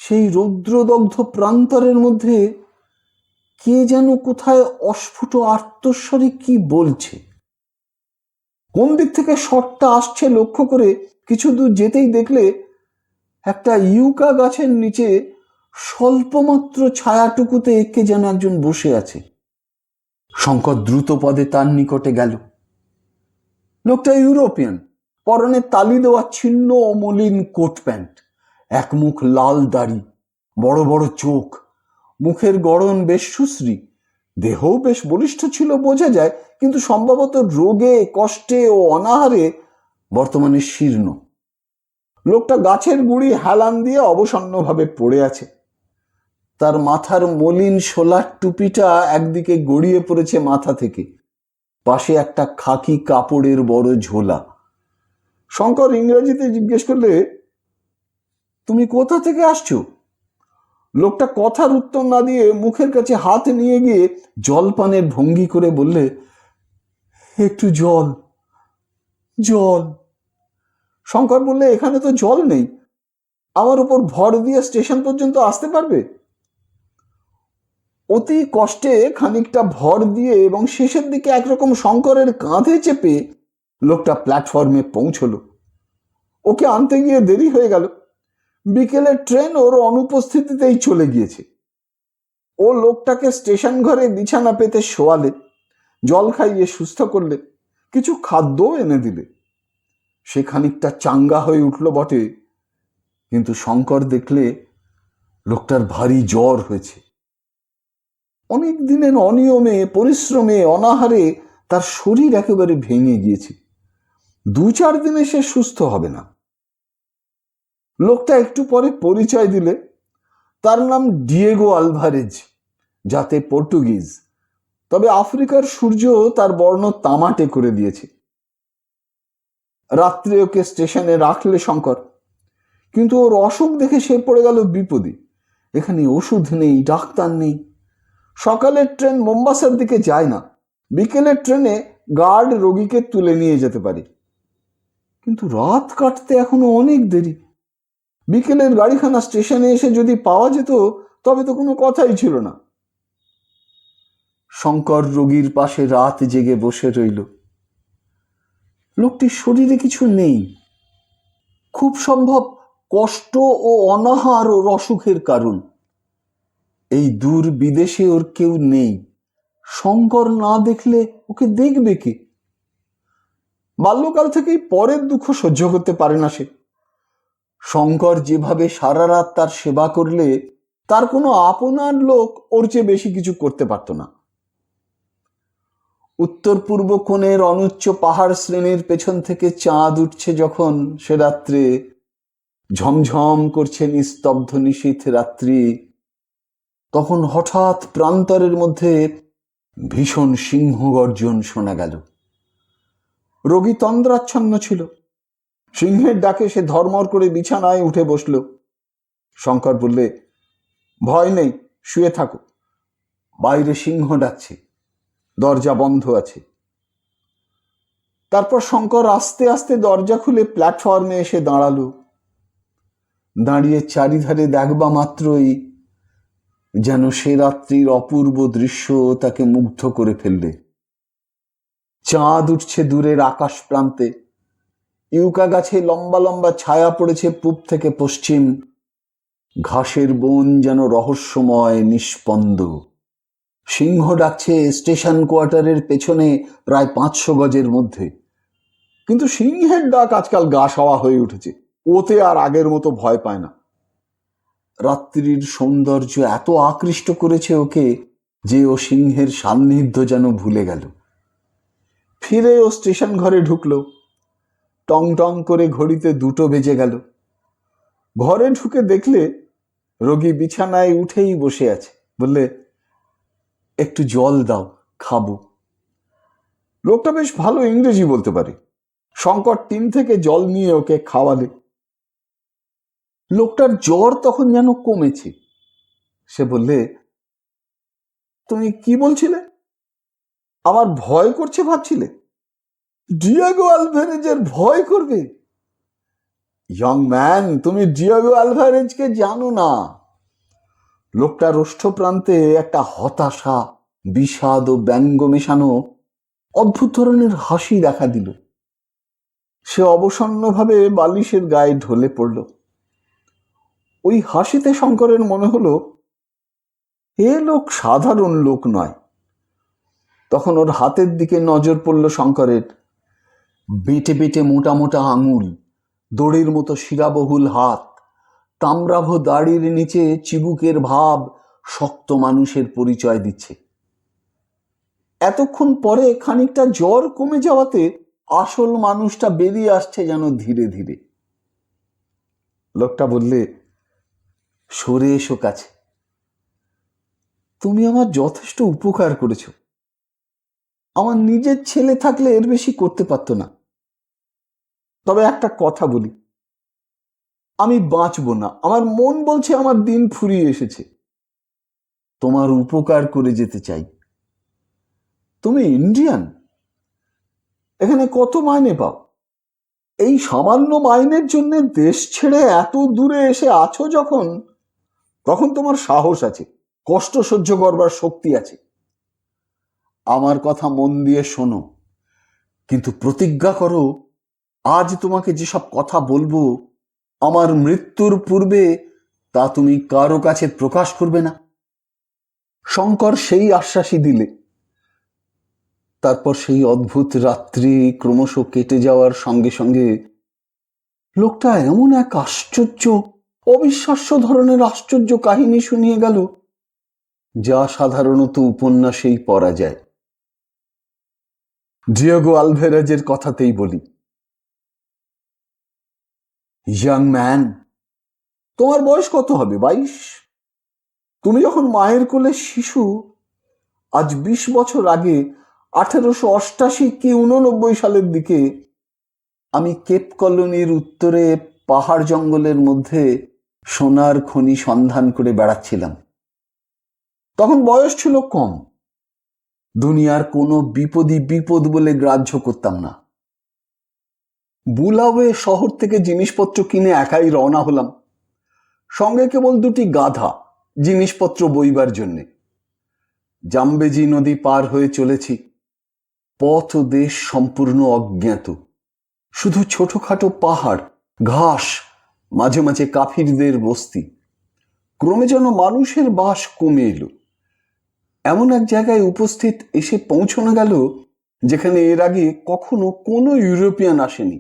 সেই রৌদ্রদগ্ধ প্রান্তরের মধ্যে কে যেন কোথায় অস্ফুট আর্তস্বরে কি বলছে। কোন দিক থেকে শটটা আসছে লক্ষ্য করে কিছু দূর যেতেই দেখলে একটা ইউকা গাছের নিচে স্বল্পমাত্র ছায়াটুকুতে কে যেন একজন বসে আছে। শঙ্কর দ্রুত পদে তার নিকটে গেল। লোকটা ইউরোপিয়ান, পরনে তালি দেওয়া ছিন্ন ও মলিন কোট প্যান্ট, একমুখ লাল দাড়ি, বড় বড় চোখ, মুখের গড়ন বেশ সুশ্রী, দেহও বেশ বলিষ্ঠ ছিল বোঝা যায়, কিন্তু সম্ভবত রোগে কষ্টে ও অনাহারে বর্তমানে শীর্ণ। লোকটা গাছের গুড়ি হেলান দিয়ে অবসন্নভাবে পড়ে আছে। তার মাথার মলিন শোলার টুপিটা একদিকে গড়িয়ে পড়েছে মাথা থেকে, পাশে একটা খাকি কাপড়ের বড় ঝোলা। শঙ্কর ইংরেজিতে জিজ্ঞেস করলে, তুমি কোথা থেকে আসছো? লোকটা কথার উত্তর না দিয়ে মুখের কাছে হাত নিয়ে গিয়ে জলপানের ভঙ্গি করে বললে, একটু জল, জল। শঙ্কর বললে, এখানে তো জল নেই, আমার উপর ভর দিয়ে স্টেশন পর্যন্ত আসতে পারবে? অতি কষ্টে খানিকটা ভর দিয়ে এবং শেষের দিকে একরকম শঙ্করের কাঁধে চেপে লোকটা প্ল্যাটফর্মে পৌঁছলো। ওকে আনতে গিয়ে দেরি হয়ে গেল। বিকেলের ট্রেন ওর অনুপস্থিতিতেই চলে গিয়েছে। ও লোকটাকে স্টেশন ঘরে বিছানা পেতে শোয়ালে, জল খাইয়ে সুস্থ করলে, কিছু খাদ্যও এনে দিলে। সে খানিকটা চাঙ্গা হয়ে উঠল বটে, কিন্তু শঙ্কর দেখলে লোকটার ভারী জ্বর হয়েছে। অনেক দিনের অনিয়মে, পরিশ্রমে, অনাহারে তার শরীর একেবারে ভেঙে গিয়েছে। 2-4 দিনে সে সুস্থ হবে না। লোকটা একটু পরে পরিচয় দিলে, তার নাম ডিয়েগো আলভারেজ, যাতে পর্তুগিজ, তবে আফ্রিকার সূর্য তার বর্ণ তামাটে করে দিয়েছে। রাত্রে ওকে স্টেশনে রাখলে শঙ্কর, কিন্তু ওর অসুখ দেখে সে পড়ে গেল বিপদে। এখানে ওষুধ নেই, ডাক্তার নেই। সকালের ট্রেন মোম্বাসার দিকে যায় না, বিকেলের ট্রেনে গার্ড রোগীকে তুলে নিয়ে যেতে পারে, কিন্তু রাত কাটতে এখনো অনেক দেরি। বিকেলের গাড়িখানা স্টেশনে এসে যদি পাওয়া যেত তবে তো কোনো কথাই ছিল না। শঙ্কর রোগীর পাশে রাত জেগে বসে রইল। লোকটির শরীরে কিছু নেই, খুব সম্ভব কষ্ট ও অনাহার ওর অসুখের কারণ। এই দূর বিদেশে ওর কেউ নেই, শঙ্কর না দেখলে ওকে দেখবে কে? বাল্যকাল থেকেই পরের দুঃখ সহ্য করতে পারে না সে। শঙ্কর যেভাবে সারা রাত তার সেবা করলে তার কোনো আপনার লোক ওর চেয়ে বেশি কিছু করতে পারত না। উত্তর পূর্ব কোণের অনুচ্চ পাহাড় শ্রেণীর পেছন থেকে চাঁদ উঠছে যখন সে রাত্রে, ঝমঝম করছে নিস্তব্ধ নিশীথ রাত্রি, তখন হঠাৎ প্রান্তরের মধ্যে ভীষণ সিংহ গর্জন শোনা গেল। রোগী তন্দ্রাচ্ছন্ন ছিল। সিংহের ডাকে সে ধর্মর করে বিছানায় উঠে বসল। শঙ্কর বললে, ভয় নেই, শুয়ে থাকো, বাইরে সিংহ ডাকছে, দরজা বন্ধ আছে। তারপর শঙ্কর আস্তে আস্তে দরজা খুলে প্ল্যাটফর্মে এসে দাঁড়ালো। দাঁড়িয়ে চারিধারে দেখবা মাত্রই যেন সে রাত্রির অপূর্ব দৃশ্য তাকে মুগ্ধ করে ফেললে। চাঁদ উঠছে দূরের আকাশ প্রান্তে, ইউকা গাছে লম্বা লম্বা ছায়া পড়েছে পূব থেকে পশ্চিম, ঘাসের বন যেন রহস্যময় নিষ্পন্দ। সিংহ ডাকছে স্টেশন কোয়ার্টারের পেছনে প্রায় 500 গজের মধ্যে। কিন্তু সিংহের ডাক আজকাল গা সওয়া হয়ে উঠেছে, ওতে আর আগের মতো ভয় পায় না। রাত্রির সৌন্দর্য এত আকৃষ্ট করেছে ওকে যে ও সিংহের সান্নিধ্য যেন ভুলে গেল। ফিরে ও স্টেশন ঘরে ঢুকলো। টং টং করে ঘড়িতে 2টো বেজে গেল। ঘরে ঢুকে দেখলে রোগী বিছানায় উঠেই বসে আছে। বললে, একটু জল দাও, খাবো। লোকটা বেশ ভালো ইংরেজি বলতে পারে। শঙ্কর টিন থেকে জল নিয়ে ওকে খাওয়ালে। লোকটার জ্বর তখন যেন কমেছে। সে বললে, তুমি কি বলছিলে? আমার ভয় করছে ভাবছিলে? ডিয়েগো আলভারেজের ভয় করবে? ইয়ং ম্যান, তুমি ডিয়েগো আলভারেজকে জানো না। লোকটার ওষ্ঠ প্রান্তে একটা হতাশা, বিষাদ ও ব্যঙ্গ মেশানো অদ্ভুত ধরনের হাসি দেখা দিল। সে অবসন্নভাবে বালিশের গায়ে ঢলে পড়ল। ওই হাসিতে শঙ্করের মনে হলো এ লোক সাধারণ লোক নয়। তখন ওর হাতের দিকে নজর পড়ল শঙ্করের। বেটে বেটে মোটা মোটা আঙুল, দড়ির মতো শিরাবহুল হাত, তাম্রাভ দাড়ির নিচে চিবুকের ভাব শক্ত মানুষের পরিচয় দিচ্ছে। এতক্ষণ পরে খানিকটা জ্বর কমে যাওয়াতে আসল মানুষটা বেরিয়ে আসছে যেন ধীরে ধীরে। লোকটা বললে, সরে এসো কাছে, তুমি আমার যথেষ্ট উপকার করেছ। আমার নিজের ছেলে থাকলে এর বেশি করতে পারতো না। তবে একটা কথা বলি, আমি বাঁচবো না। আমার মন বলছে আমার দিন ফুরিয়ে এসেছে। তোমার উপকার করে যেতে চাই। তুমি ইন্ডিয়ান, এখানে কত মাইনে পাও? এই সামান্য মাইনের জন্য দেশ ছেড়ে এত দূরে এসে আছো যখন, তখন তোমার সাহস আছে, কষ্ট সহ্য করবার শক্তি আছে। আমার কথা মন দিয়ে শোনো, কিন্তু প্রতিজ্ঞা করো আজ তোমাকে যেসব কথা বলবো আমার মৃত্যুর পূর্বে তা তুমি কারো কাছে প্রকাশ করবে না। শঙ্কর সেই আশ্বাসই দিলে। তারপর সেই অদ্ভুত রাত্রি ক্রমশ কেটে যাওয়ার সঙ্গে সঙ্গে লোকটা এমন এক আশ্চর্য, অবিশ্বাস্য ধরনের আশ্চর্য কাহিনী শুনিয়ে গেল যা সাধারণত উপন্যাসেই পড়া যায়। ডিয়েগো আলভারেজের কথাতেই বলি, ইয়াং ম্যান, তোমার বয়স কত হবে? 22? তুমি যখন মায়ের কোলে শিশু, আজ 20 বছর আগে 1888 কি 89 সালের দিকে আমি কেপ কলোনির উত্তরে পাহাড় জঙ্গলের মধ্যে সোনার খনি সন্ধান করে বেড়াচ্ছিলাম। তখন বয়স ছিল কম, দুনিয়ার কোনো বিপদই বিপদ বলে গ্রাহ্য করতাম না। বুলাওয়ে শহর থেকে জিনিসপত্র কিনে একাই রওনা হলাম, সঙ্গে কেবল 2টি গাধা জিনিসপত্র বইবার জন্যে। জাম্বেজি নদী পার হয়ে চলেছি। পথ ও দেশ সম্পূর্ণ অজ্ঞাত, শুধু ছোটখাটো পাহাড়, ঘাস, মাঝে মাঝে কাফিরদের বস্তি। ক্রমে যেন মানুষের বাস কমে এলো। এমন এক জায়গায় উপস্থিত এসে পৌঁছানো গেল যেখানে এর আগে কখনো কোনো ইউরোপিয়ান আসেনি।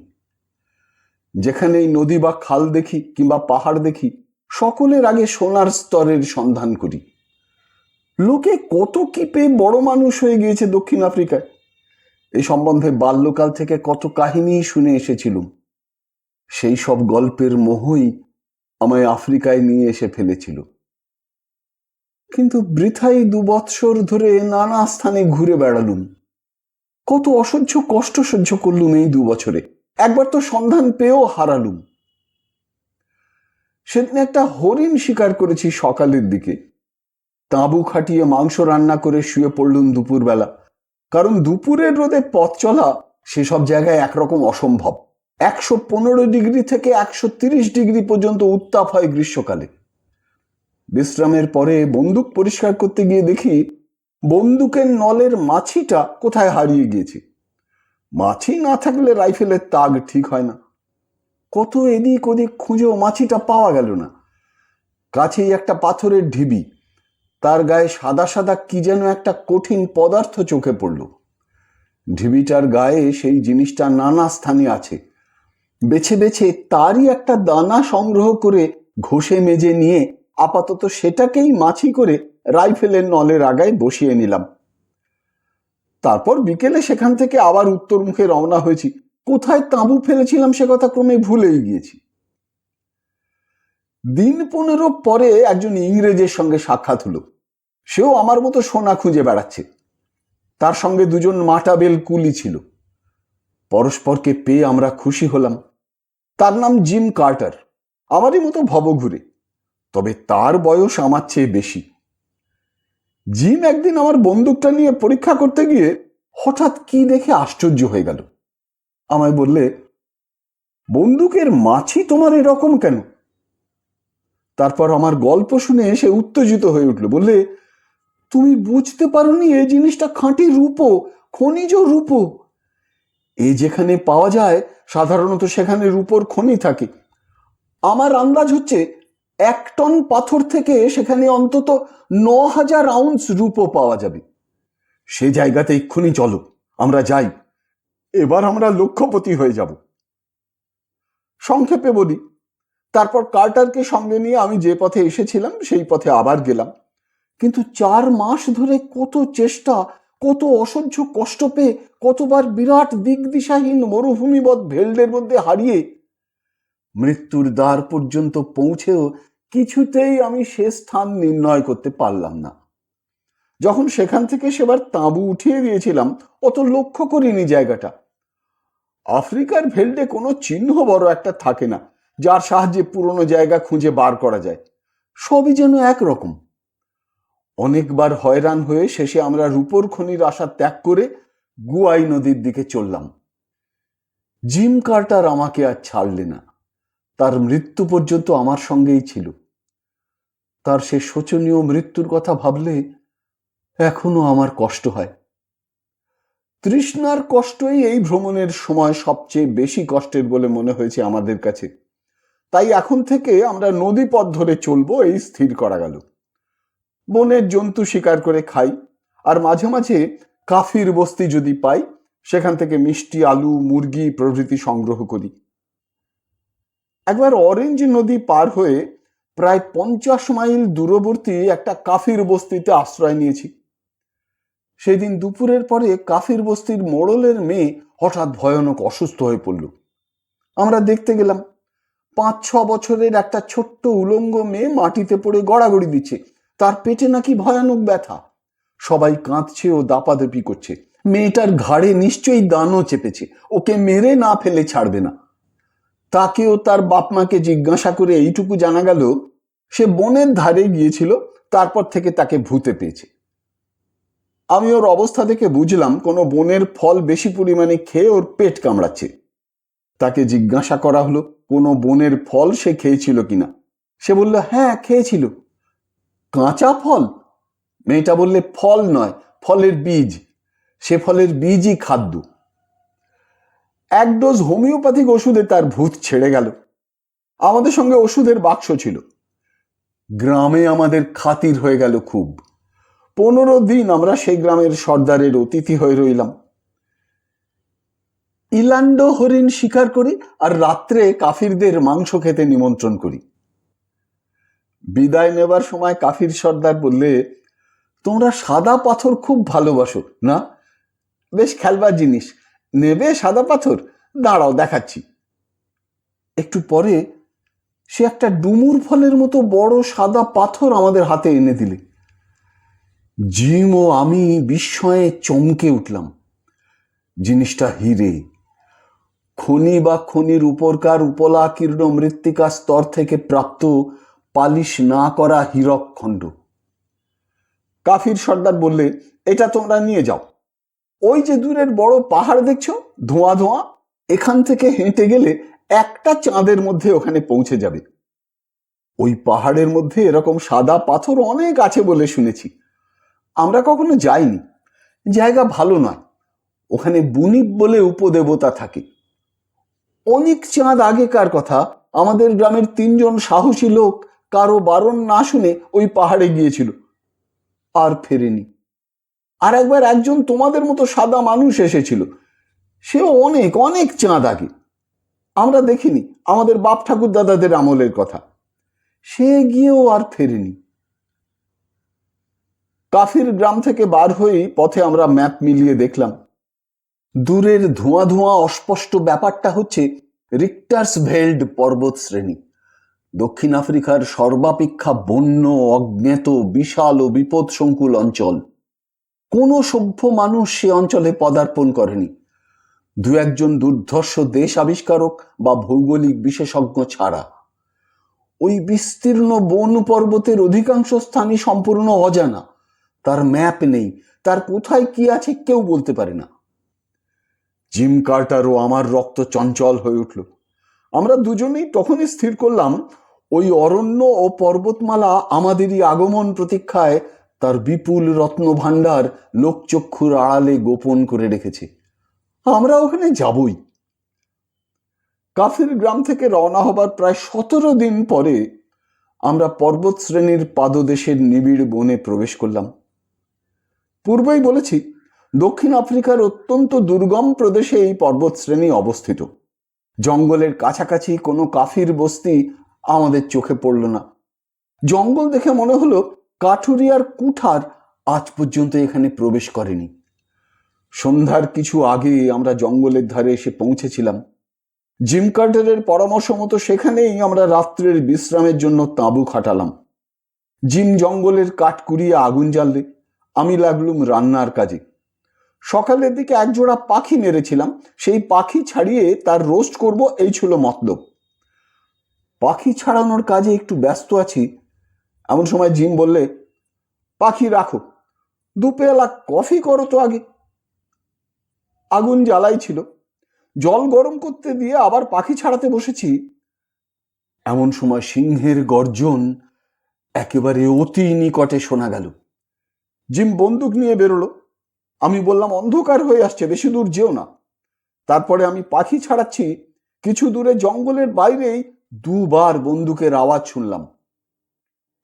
যেখানে নদী বা খাল দেখি কিংবা পাহাড় দেখি, সকলের আগে সোনার স্তরের সন্ধান করি। লোকে কত কি পেয়ে বড় মানুষ হয়ে গিয়েছে দক্ষিণ আফ্রিকায়, এই সম্বন্ধে বাল্যকাল থেকে কত কাহিনী শুনে এসেছিলুম। সেই সব গল্পের মোহই আমায় আফ্রিকায় নিয়ে এসে ফেলেছিল। কিন্তু বৃথাই 2 বৎসর ধরে নানা স্থানে ঘুরে বেড়ালুম। কত অসহ্য কষ্ট সহ্য করলুম এই 2 বছরে, একবার তো সন্ধান পেয়েও হারালুম। সেদিন একটা হরিণ শিকার করেছি সকালের দিকে। তাঁবু খাটিয়ে মাংস রান্না করে শুয়ে পড়লুম দুপুরবেলা, কারণ দুপুরের রোদে পথ চলা সেসব জায়গায় একরকম অসম্ভব। 115 ডিগ্রি থেকে 130 ডিগ্রি পর্যন্ত উত্তাপ হয় গ্রীষ্মকালে। বিশ্রামের পরে বন্দুক পরিষ্কার করতে গিয়ে দেখি বন্দুকের নলের মাছিটা কোথায় হারিয়ে গিয়েছে। মাছি না থাকলে রাইফেলের তাগ ঠিক হয় না। কত এদিক ওদিক খুঁজেও মাছিটা পাওয়া গেল না। কাছেই একটা পাথরের ঢিবি, তার গায়ে সাদা সাদা কি যেন একটা কঠিন পদার্থ চোখে পড়ল। ঢিবিটার গায়ে সেই জিনিসটা নানা স্থানে আছে। বেছে বেছে তারই একটা দানা সংগ্রহ করে ঘষে মেজে নিয়ে আপাতত সেটাকেই মাছি করে রাইফেলের নলের আগায় বসিয়ে নিলাম। তারপর বিকেলে সেখান থেকে আবার উত্তর মুখে রওনা হয়েছি। কোথায় তাঁবু ফেলেছিলাম সে কথা ক্রমে ভুলেই গিয়েছি। দিন 15 পরে একজন ইংরেজের সঙ্গে সাক্ষাৎ হলো। সেও আমার মতো সোনা খুঁজে বেড়াচ্ছে। তার সঙ্গে 2জন মাটাবেল কুলি ছিল। পরস্পরকে পেয়ে আমরা খুশি হলাম। তার নাম জিম কার্টার, আমারই মতো ভবঘুরে, তবে তার বয়স আমার চেয়ে বেশি। জিম একদিন আমার বন্দুকটা নিয়ে পরীক্ষা করতে গিয়ে হঠাৎ কি দেখে আশ্চর্য হয়ে গেল। আমায় বললে, বন্দুকের মাছি তোমার এরকম কেন? তারপর আমার গল্প শুনে সে উত্তেজিত হয়ে উঠল। বললে, তুমি বুঝতে পারোনি এই জিনিসটা খাঁটি রূপো, খনিজ রূপো। এই যেখানে পাওয়া যায় সাধারণত সেখানে রূপোর খনি থাকে। আমার আন্দাজ হচ্ছে 1 টন পাথর থেকে সেখানে অন্তত 9000 আউন্স রূপো পাওয়া যাবে। সে জায়গাতে এক্ষুনি চলো, আমরা যাই। এবার আমরা লক্ষপতি হয়ে যাব। সংক্ষেপে বলি, তারপর কার্টারকে সঙ্গে নিয়ে আমি যে পথে এসেছিলাম সেই পথে আবার গেলাম। কিন্তু 4 মাস ধরে কত চেষ্টা, কত অসহ্য কষ্ট পেয়ে, কতবার বিরাট দিগদিশাহীন মরুভূমিবৎ ভেল্ডের মধ্যে হারিয়ে মৃত্যুর দ্বার পর্যন্ত পৌঁছেও কিছুতেই আমি সে স্থান নির্ণয় করতে পারলাম না। যখন সেখান থেকে সেবার তাঁবু উঠিয়ে দিয়েছিলাম অত লক্ষ্য করিনি জায়গাটা। আফ্রিকার ভেল্ডে কোনো চিহ্ন বড় একটা থাকে না যার সাহায্যে পুরনো জায়গা খুঁজে বার করা যায়। সবই যেন একরকম। অনেকবার হয়রান হয়ে শেষে আমরা রূপোর খনির আশা ত্যাগ করে গুয়াই নদীর দিকে চললাম। জিম কার্টার আমাকে আর ছাড়লে না। তার মৃত্যু পর্যন্ত আমার সঙ্গেই ছিল। তার সে শোচনীয় মৃত্যুর কথা ভাবলে এখনো আমার কষ্ট হয়। তৃষ্ণার কষ্টই এই ভ্রমণের সময় সবচেয়ে বেশি কষ্টের বলে মনে হয়েছে আমাদের কাছে। তাই এখন থেকে আমরা নদী পথ ধরে চলবো এই স্থির করা গেল। বনের জন্তু শিকার করে খাই, আর মাঝে মাঝে কাফির বস্তি যদি পাই সেখান থেকে মিষ্টি আলু, মুরগি প্রভৃতি সংগ্রহ করি। একবার অরেঞ্জ নদী পার হয়ে প্রায় 50 মাইল দূরবর্তী একটা কাফির বস্তিতে আশ্রয় নিয়েছি। সেদিন দুপুরের পরে কাফির বস্তির মোড়লের মেয়ে হঠাৎ ভয়ানক অসুস্থ হয়ে পড়ল। আমরা দেখতে গেলাম। 5-6 বছরের একটা ছোট্ট উলঙ্গ মেয়ে মাটিতে পড়ে গড়াগড়ি দিচ্ছে। তার পেটে নাকি ভয়ানক ব্যথা। সবাই কাঁদছে ও দাপাদাপি করছে। মেয়েটার ঘাড়ে নিশ্চয়ই দানও চেপেছে, ওকে মেরে না ফেলে ছাড়বে না। তাকেও তার বাপ মাকে জিজ্ঞাসা করে এইটুকু জানা গেল সে বনের ধারে গিয়েছিল, তারপর থেকে তাকে ভূতে পেয়েছে। আমি ওর অবস্থা দেখে বুঝলাম কোনো বনের ফল বেশি পরিমাণে খেয়ে ওর পেট কামড়াচ্ছে। তাকে জিজ্ঞাসা করা হলো কোনো বনের ফল সে খেয়েছিল কিনা। সে বলল, হ্যাঁ খেয়েছিল। কাঁচা ফল? মেয়েটা বললে, ফল নয়, ফলের বীজ। সে ফলের বীজই খাদ্য। 1 ডোজ হোমিওপ্যাথিক ওষুধে তার ভূত ছেড়ে গেল। আমাদের সঙ্গে ওষুধের বাক্স ছিল। গ্রামে আমাদের খাতির হয়ে গেল খুব। 15 দিন আমরা সেই গ্রামের সর্দারের অতিথি হয়ে রইলাম। ইলান্ডো হরিণ শিকার করি আর রাত্রে কাফিরদের মাংস খেতে নিমন্ত্রণ করি। বিদায় নেবার সময় কাফির সর্দার বললে, তোমরা সাদা পাথর খুব ভালোবাসো না? বেশ খেলবার জিনিস, নেবে সাদা পাথর? দাঁড়াও দেখাচ্ছি। একটু পরে সে একটা ডুমুর ফলের মতো বড় সাদা পাথর আমাদের হাতে এনে দিলে। জিম ও আমি বিস্ময়ে চমকে উঠলাম। জিনিসটা হিরে, খনি বা খনির উপরকার উপলাকীর্ণ মৃত্তিকা স্তর থেকে প্রাপ্ত পালিশ না করা হীরক খণ্ড। কাফির সর্দার বললে, এটা তোমরা নিয়ে যাও। ওই যে দূরের বড় পাহাড় দেখছো, ধোঁয়া ধোঁয়া, এখান থেকে হেঁটে গেলে একটা চাঁদের মধ্যে ওখানে পৌঁছে যাবে। ওই পাহাড়ের মধ্যে এরকম সাদা পাথর অনেক আছে বলে শুনেছি, আমরা কখনো যাইনি। জায়গা ভালো নয়, ওখানে বুনিপ বলে উপদেবতা থাকে। অনেক চাঁদ আগেকার কথা, আমাদের গ্রামের 3 জন সাহসী লোক কারো বারণ না শুনে ওই পাহাড়ে গিয়েছিল, আর ফেরেনি। আর একবার একজন তোমাদের মতো সাদা মানুষ এসেছিল, সেও অনেক অনেক চাঁদ আগে, আমরা দেখিনি, আমাদের বাপ ঠাকুর দাদাদের আমলের কথা। সে গিয়েও আর ফেরেনি। কাফির গ্রাম থেকে বার হয়েই পথে আমরা ম্যাপ মিলিয়ে দেখলাম, দূরের ধোঁয়া ধোঁয়া অস্পষ্ট ব্যাপারটা হচ্ছে রিক্টার্সভেল্ড পর্বত শ্রেণী, দক্ষিণ আফ্রিকার সর্বাপেক্ষা বন্য, অজ্ঞাত, বিশাল ও বিপদসংকুল অঞ্চল। কোনো সভ্য মানুষ সে অঞ্চলে পদার্পণ করেনি, 2-1 দুর্ধর্ষ দেশ আবিষ্কারক বা ভৌগোলিক বিশেষজ্ঞ ছাড়া। ওই বিস্তীর্ণ বন পর্বতের অধিকাংশ স্থানই সম্পূর্ণ অজানা, তার ম্যাপ নেই, তার কোথায় কি আছে কেউ বলতে পারে না। জিম কার্টার ও আমার রক্ত চঞ্চল হয়ে উঠল। আমরা দুজনেই তখনই স্থির করলাম, ওই অরণ্য ও পর্বতমালা আমাদেরই আগমন প্রতীক্ষায় তার বিপুল রত্ন ভাণ্ডার লোকচক্ষুর আড়ালে গোপন করে রেখেছে। আমরা ওখানে যাবই। কাফির গ্রাম থেকে রওনা হবার প্রায় 17 দিন পরে আমরা পর্বত শ্রেণীর পাদদেশের নিবিড় বনে প্রবেশ করলাম। পূর্বেই বলেছি, দক্ষিণ আফ্রিকার অত্যন্ত দুর্গম প্রদেশে এই পর্বত শ্রেণী অবস্থিত। জঙ্গলের কাছাকাছি কোনো কাফির বস্তি আমাদের চোখে পড়ল না। জঙ্গল দেখে মনে হলো কাঠুরিয়ার কুঠার আজ পর্যন্ত এখানে প্রবেশ করেনি। সন্ধ্যার কিছু আগে আমরা জঙ্গলের ধারে এসে পৌঁছেছিলাম। জিম কার্টারের পরামর্শ মতো সেখানেই আমরা রাত্রের বিশ্রামের জন্য তাঁবু খাটালাম। জিম জঙ্গলের কাঠ কুড়িয়ে আগুন জ্বাললে, আমি লাগলুম রান্নার কাজে। সকালের দিকে একজোড়া পাখি মেরেছিলাম, সেই পাখি ছাড়িয়ে তার রোস্ট করব, এই ছিল মতলব। পাখি ছাড়ানোর কাজে একটু ব্যস্ত আছি, এমন সময় জিম বললে, পাখি রাখো, 2 পেয়ালা কফি করো তো আগে। আগুন জ্বালাই ছিল, জল গরম করতে দিয়ে আবার পাখি ছাড়াতে বসেছি, এমন সময় সিংহের গর্জন একেবারে অতি নিকটে শোনা গেল। জিম বন্দুক নিয়ে বেরোলো। আমি বললাম, অন্ধকার হয়ে আসছে, বেশি দূর যেও না। তারপরে আমি পাখি ছাড়াচ্ছি, কিছু দূরে জঙ্গলের বাইরেই 2 বার বন্দুকের আওয়াজ শুনলাম।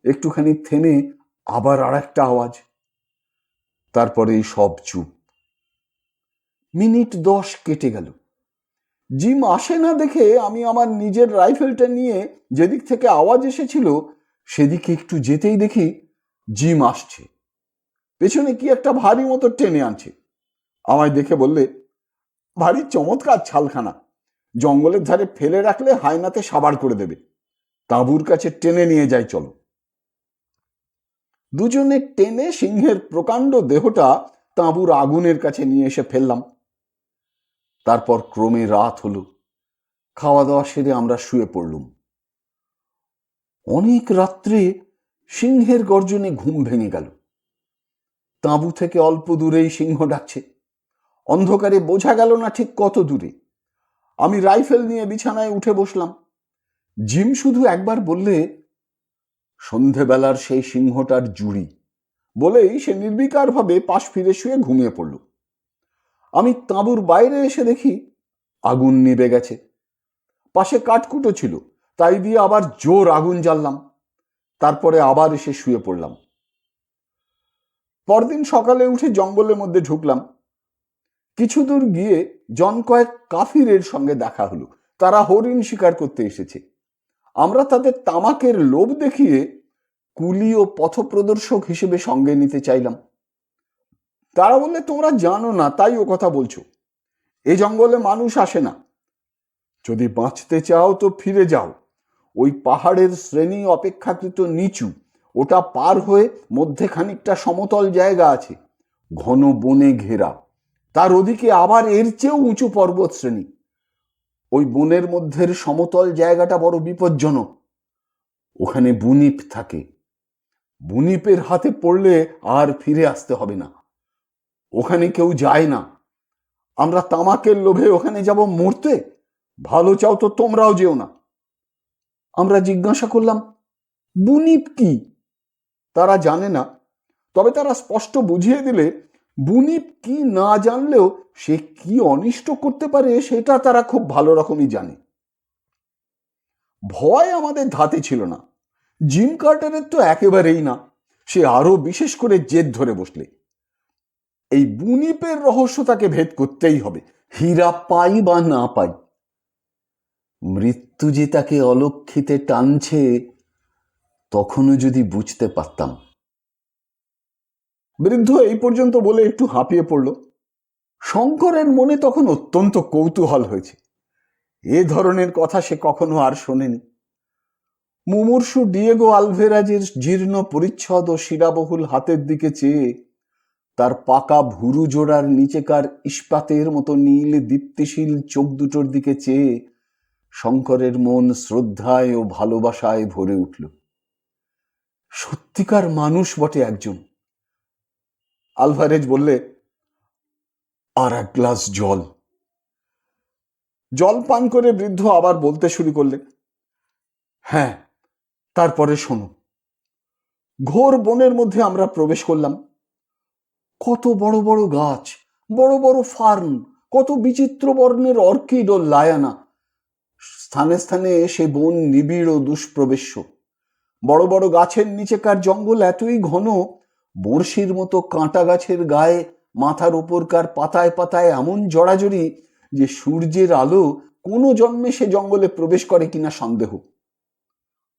একটুখানি থেমে আবার আরেকটা আওয়াজ, তারপরেই সব চুপ। মিনিট 10 কেটে গেল। জিম আসে না দেখে আমি আমার নিজের রাইফেলটা নিয়ে যেদিক থেকে আওয়াজ এসেছিল সেদিকে একটু যেতেই দেখি জিম আসছে। পেছনে কি একটা ভারী মতো টেনে আনছে। আমায় দেখে বললে, ভারী চমৎকার ছালখানা, জঙ্গলের ধারে ফেলে রাখলে হায়নাতে সাবার করে দেবে, তাঁবুর কাছে টেনে নিয়ে যাই চলো। দুজনে টেনে সিংহের প্রকাণ্ড দেহটা তাঁবুর আগুনের কাছে নিয়ে এসে ফেললাম। তারপর ক্রমে রাত হলো। খাওয়া দাওয়া সেরে আমরা শুয়ে পড়লুম। অনেক রাত্রে সিংহের গর্জনে ঘুম ভেঙে গেল। তাঁবু থেকে অল্প দূরেই সিংহ ডাকছে, অন্ধকারে বোঝা গেল না ঠিক কত দূরে। আমি রাইফেল নিয়ে বিছানায় উঠে বসলাম। জিম শুধু একবার বললে, সন্ধেবেলার সেই সিংহটার জুড়ি, বলেই সে নির্বিকার ভাবে পাশ ফিরে শুয়ে ঘুমিয়ে পড়ল। আমি তাঁবুর বাইরে এসে দেখি আগুন নিভে গেছে। পাশে কাঠকুটো ছিল, তাই দিয়ে আবার জোর আগুন জ্বাললাম। তারপরে আবার এসে শুয়ে পড়লাম। পরদিন সকালে উঠে জঙ্গলের মধ্যে ঢুকলাম। কিছু দূর গিয়ে জন কয়েক কাফিরের সঙ্গে দেখা হলো। তারা হরিণ শিকার করতে এসেছে। আমরা তাদের তামাকের লোভ দেখিয়ে কুলি ও পথপ্রদর্শক হিসেবে সঙ্গে নিতে চাইলাম। তারা বললে, তোমরা জানো না তাই ও কথা বলছো, এই জঙ্গলে মানুষ আসে না, যদি বাঁচতে চাও তো ফিরে যাও, ওই পাহাড়ের শ্রেণী অপেক্ষাকৃত নিচু, ওটা পার হয়ে মধ্যে খানিকটা সমতল জায়গা আছে, ঘন বনে ঘেরা। তার ওদিকে আবার এর চেয়েও উঁচু পর্বত শ্রেণী। ওই বনের মধ্যের সমতল জায়গাটা বড় বিপজ্জনক। ওখানে বুনিপ থাকে। বুনিপের হাতে পড়লে আর ফিরে আসতে হবে না। ওখানে কেউ যায় না। আমরা তামাকের লোভে ওখানে যাব মরতে? ভালো চাও তো তোমরাও যেও না। আমরা জিজ্ঞাসা করলাম, বুনিপ কি? তারা জানে না। তবে তারা স্পষ্ট বুঝিয়ে দিলে বুনিপ কি না জানলেও সে কি অনিষ্ট করতে পারে সেটা তারা খুব ভালো রকমই জানে। ভয় আমাদের ধাতে ছিল না। জিম কার্টারের তো একেবারেই না। সে আরো বিশেষ করে জেদ ধরে বসলে। এই বুনিপের রহস্য তাকে ভেদ করতেই হবে, হীরা পাই বা না পাই। মৃত্যু যে তাকে অলক্ষিতে টানছে তখনও যদি বুঝতে পারতাম। বৃদ্ধ এই পর্যন্ত বলে একটু হাঁপিয়ে পড়ল। শঙ্করের মনে তখন অত্যন্ত কৌতূহল হয়েছে। এ ধরনের কথা সে কখনো আর শোনেনি। মুমূর্ষু ডিয়েগো আলভেরাজের জীর্ণ পরিচ্ছদ ও শিরাবহুল হাতের দিকে চেয়ে, তার পাকা ভুরু জোড়ার নিচেকার ইস্পাতের মতো নীল দীপ্তিশীল চোখ দুটোর দিকে চেয়ে শঙ্করের মন শ্রদ্ধায় ও ভালোবাসায় ভরে উঠল। সত্যিকার মানুষ বটে একজন। আলভারেজ বললে, আর এক গ্লাস জল। জল পান করে বৃদ্ধ আবার বলতে শুরু করলে, হ্যাঁ, তারপরে শোনো। ঘোর বনের মধ্যে আমরা প্রবেশ করলাম। কত বড় বড় গাছ, বড় বড় ফার্ন, কত বিচিত্র বর্ণের অর্কিড ও লায়ানা। স্থানে স্থানে সে বন নিবিড় ও দুষ্প্রবেশ্য। বড় বড় গাছের নিচেকার জঙ্গল এতই ঘন, বড়শির মতো কাঁটা গাছের গায়ে মাথার উপরকার পাতায় পাতায় এমন জড়াজড়ি যে সূর্যের আলো কোনো জন্মে সে জঙ্গলে প্রবেশ করে কিনা সন্দেহ।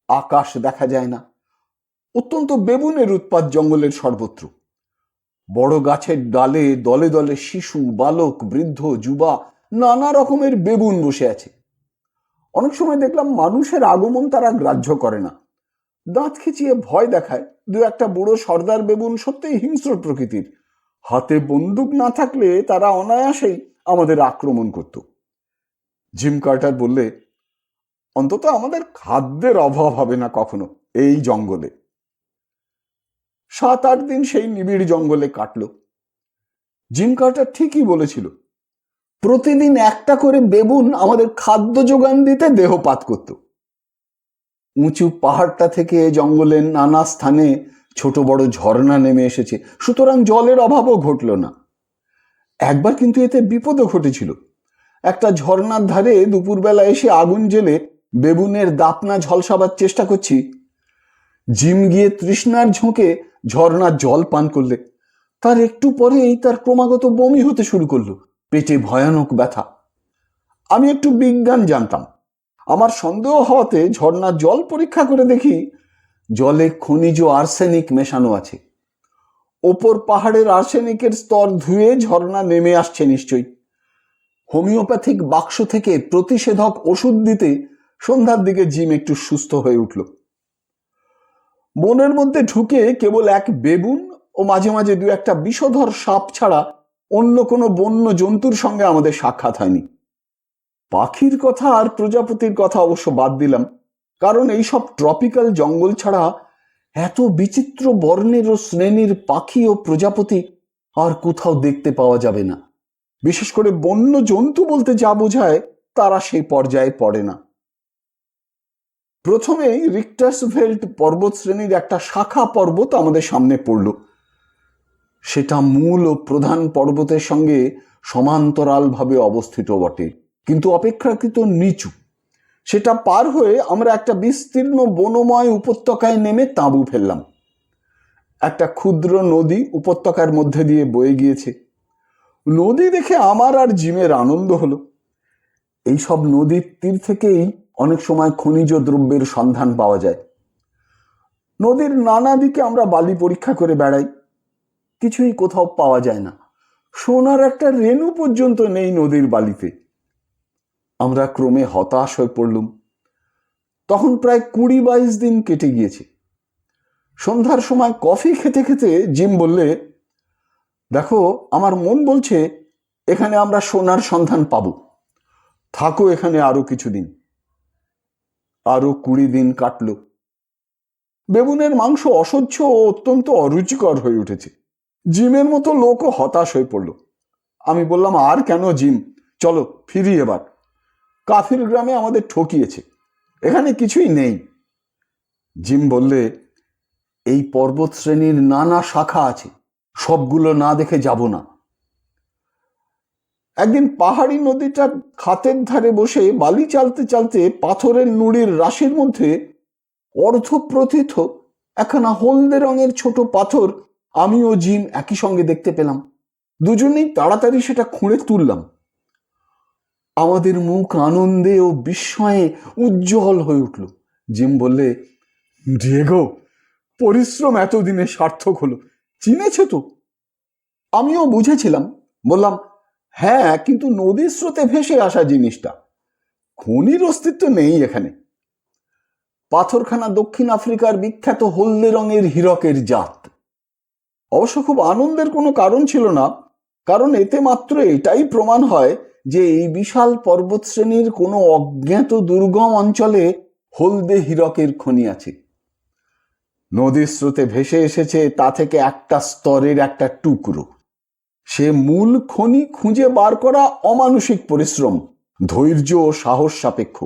আকাশ দেখা যায় না। অত্যন্ত বেবুনের উৎপাত জঙ্গলের সর্বত্র। বড় গাছের ডালে দলে দলে শিশু, বালক, বৃদ্ধ, যুবা, নানা রকমের বেবুন বসে আছে। অনেক সময় দেখলাম মানুষের আগমন তারা গ্রাহ্য করে না, দাঁত খিচিয়ে ভয় দেখায়। দু একটা বুড়ো সর্দার বেবুন সত্যিই হিংস্র প্রকৃতির। হাতে বন্দুক না থাকলে তারা অনায়াসেই আমাদের আক্রমণ করত। জিম কার্টার বললে, অন্তত আমাদের খাদ্যের অভাব হবে না কখনো এই জঙ্গলে। 7-8 দিন সেই নিবিড় জঙ্গলে কাটল। জিম কার্টার ঠিকই বলেছিল, প্রতিদিন একটা করে বেবুন আমাদের খাদ্য যোগান দিতে দেহপাত করত। উঁচু পাহাড়টা থেকে জঙ্গলের নানা স্থানে ছোট বড় ঝর্ণা নেমে এসেছে, সুতরাং জলের অভাবও ঘটল না। একবার কিন্তু এতে বিপদও ঘটেছিল। একটা ঝর্ণার ধারে দুপুরবেলা এসে আগুন জ্বেলে বেবুনের দাপনা ঝলসাবার চেষ্টা করছি। জিম গিয়ে তৃষ্ণার ঝোঁকে ঝর্ণার জল পান করলে। তার একটু পরেই তার ক্রমাগত বমি হতে শুরু করলো, পেটে ভয়ানক ব্যথা। আমি একটু বিজ্ঞান জানতাম। আমার সন্দেহ হওয়াতে ঝর্ণার জল পরীক্ষা করে দেখি জলে খনিজ আর্সেনিক মেশানো আছে। ওপর পাহাড়ের আর্সেনিকের স্তর ধুয়ে ঝর্ণা নেমে আসছে নিশ্চয়ই। হোমিওপ্যাথিক বাক্স থেকে প্রতিষেধক ওষুধ দিতে সন্ধ্যার দিকে জিম একটু সুস্থ হয়ে উঠল। বনের মধ্যে ঢুকে কেবল এক বেবুন ও মাঝে মাঝে দু একটা বিষধর সাপ ছাড়া অন্য কোনো বন্য জন্তুর সঙ্গে আমাদের সাক্ষাৎ হয়নি। পাখির কথা আর প্রজাপতির কথা অবশ্য বাদ দিলাম, কারণ এইসব ট্রপিক্যাল জঙ্গল ছাড়া এত বিচিত্র বর্ণের ও শ্রেণীর পাখি ও প্রজাপতি আর কোথাও দেখতে পাওয়া যাবে না। বিশেষ করে বন্য জন্তু বলতে যা বোঝায় তারা সেই পর্যায়ে পড়ে না। প্রথমেই রিক্টাসভেল্ট পর্বত শ্রেণীর একটা শাখা পর্বত আমাদের সামনে পড়ল। সেটা মূল ও প্রধান পর্বতের সঙ্গে সমান্তরালভাবে অবস্থিত বটে, কিন্তু অপেক্ষাকৃত নিচু। সেটা পার হয়ে আমরা একটা বিস্তীর্ণ বনময় উপত্যকায় নেমে তাঁবু ফেললাম। একটা ক্ষুদ্র নদী উপত্যকার মধ্যে দিয়ে বয়ে গিয়েছে। নদী দেখে আমার আর জিমের আনন্দ হলো। এইসব নদীর তীর থেকেই অনেক সময় খনিজ দ্রব্যের সন্ধান পাওয়া যায়। নদীর নানা দিকে আমরা বালি পরীক্ষা করে বেড়াই, কিছুই কোথাও পাওয়া যায় না। সোনার একটা রেণু পর্যন্ত নেই নদীর বালিতে। আমরা ক্রমে হতাশ হয়ে পড়লুম। তখন প্রায় 20-22 দিন কেটে গিয়েছে। সন্ধ্যার সময় কফি খেতে খেতে জিম বললে, দেখো, আমার মন বলছে এখানে আমরা সোনার সন্ধান পাবো, থাকো এখানে আরো কিছুদিন। আরো 20 দিন কাটল। বেবুনের মাংস অসহ্য ও অত্যন্ত অরুচিকর হয়ে উঠেছে। জিমের মতো লোকও হতাশ হয়ে পড়ল। আমি বললাম, আর কেন জিম, চলো ফিরি এবার। কাফির গ্রামে আমাদের ঠকিয়েছে, এখানে কিছুই নেই। জিম বললে, এই পর্বত শ্রেণীর নানা শাখা আছে, সবগুলো না দেখে যাব না। একদিন পাহাড়ি নদীটার খাতের ধারে বসে বালি চালতে চালতে পাথরের নুড়ির রাশির মধ্যে অর্ধপ্রথিত একখানা হলদে রঙের ছোট পাথর আমি ও জিম একই সঙ্গে দেখতে পেলাম। দুজনেই তাড়াতাড়ি সেটা খুঁড়ে তুললাম। আমাদের মুখ আনন্দে ও বিস্ময়ে উজ্জ্বল হয়ে উঠল। জিম বললে, ডিয়েগো, পরিশ্রম এতদিনে সার্থক হলো, চিনেছ তো? আমিও বুঝেছিলাম। বললাম, হ্যাঁ, কিন্তু নদীর স্রোতে ভেসে আসা জিনিসটা, খনির অস্তিত্ব নেই এখানে। পাথরখানা দক্ষিণ আফ্রিকার বিখ্যাত হলদে রঙের হীরকের জাত। অবশ্য খুব আনন্দের কোনো কারণ ছিল না, কারণ এতে মাত্র এটাই প্রমাণ হয় যে এই বিশাল পর্বতশ্রেণীর কোনো অজ্ঞাত দুর্গম অঞ্চলে হলদে হীরকের খনি আছে। নদীর স্রোতে ভেসে এসেছে তা থেকে একটা স্তরের একটা টুকরো। সে মূল খনি খুঁজে বার করা অমানুষিক পরিশ্রম, ধৈর্য ও সাহস সাপেক্ষ।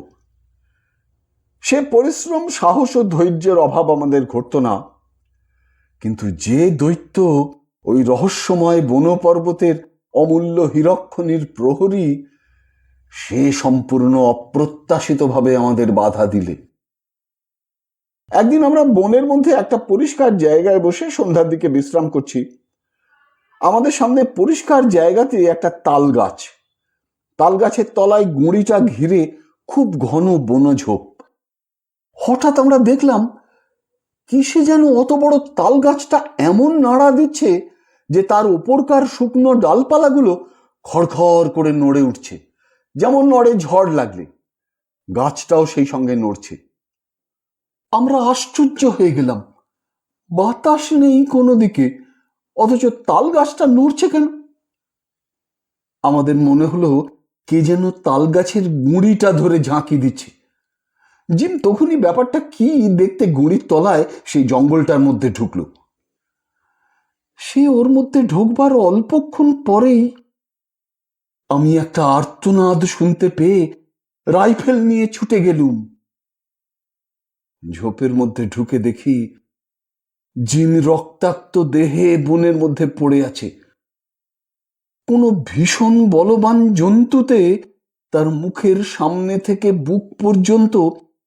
সে পরিশ্রম, সাহস ও ধৈর্যের অভাব আমাদের ঘটত না, কিন্তু যে দৈত্য ওই রহস্যময় বনপর্বতের অমূল্য হীরকখনির প্রহরী, সে সম্পূর্ণ অপ্রত্যাশিতভাবে আমাদের বাধা দিলে। একদিন আমরা বনের মধ্যে একটা পরিষ্কার জায়গায় বসে সন্ধ্যার দিকে বিশ্রাম করছি। আমাদের সামনে পরিষ্কার জায়গাতে একটা তাল গাছ। তাল গাছের তলায় গুঁড়িটা ঘিরে খুব ঘন বনঝোপ। হঠাৎ আমরা দেখলাম কিসে যেন অত বড় তাল গাছটা এমন নাড়া দিচ্ছে যে তার ওপরকার শুকনো ডালপালাগুলো খড়খড় করে নড়ে উঠছে, যেমন নড়ে ঝড় লাগলে। গাছটাও সেই সঙ্গে নড়ছে। আমরা আশ্চর্য হয়ে গেলাম, বাতাস নেই কোনো দিকে, অথচ তাল গাছটা নড়ছে কেন? আমাদের মনে হলো কে যেন তাল গাছের গুঁড়িটা ধরে ঝাঁকি দিচ্ছে। জিম তখনই ব্যাপারটা কি দেখতে গুঁড়ির তলায় সেই জঙ্গলটার মধ্যে ঢুকলো। সে ওর মধ্যে ঢুকবার অল্পক্ষণ পরেই আমি একটা আর্তনাদ শুনতে পেয়ে রাইফেল নিয়ে ছুটে গেলুম। ঝোপের মধ্যে ঢুকে দেখি জিম রক্তাক্ত দেহে বনের মধ্যে পড়ে আছে। কোনো ভীষণ বলবান জন্তুতে তার মুখের সামনে থেকে বুক পর্যন্ত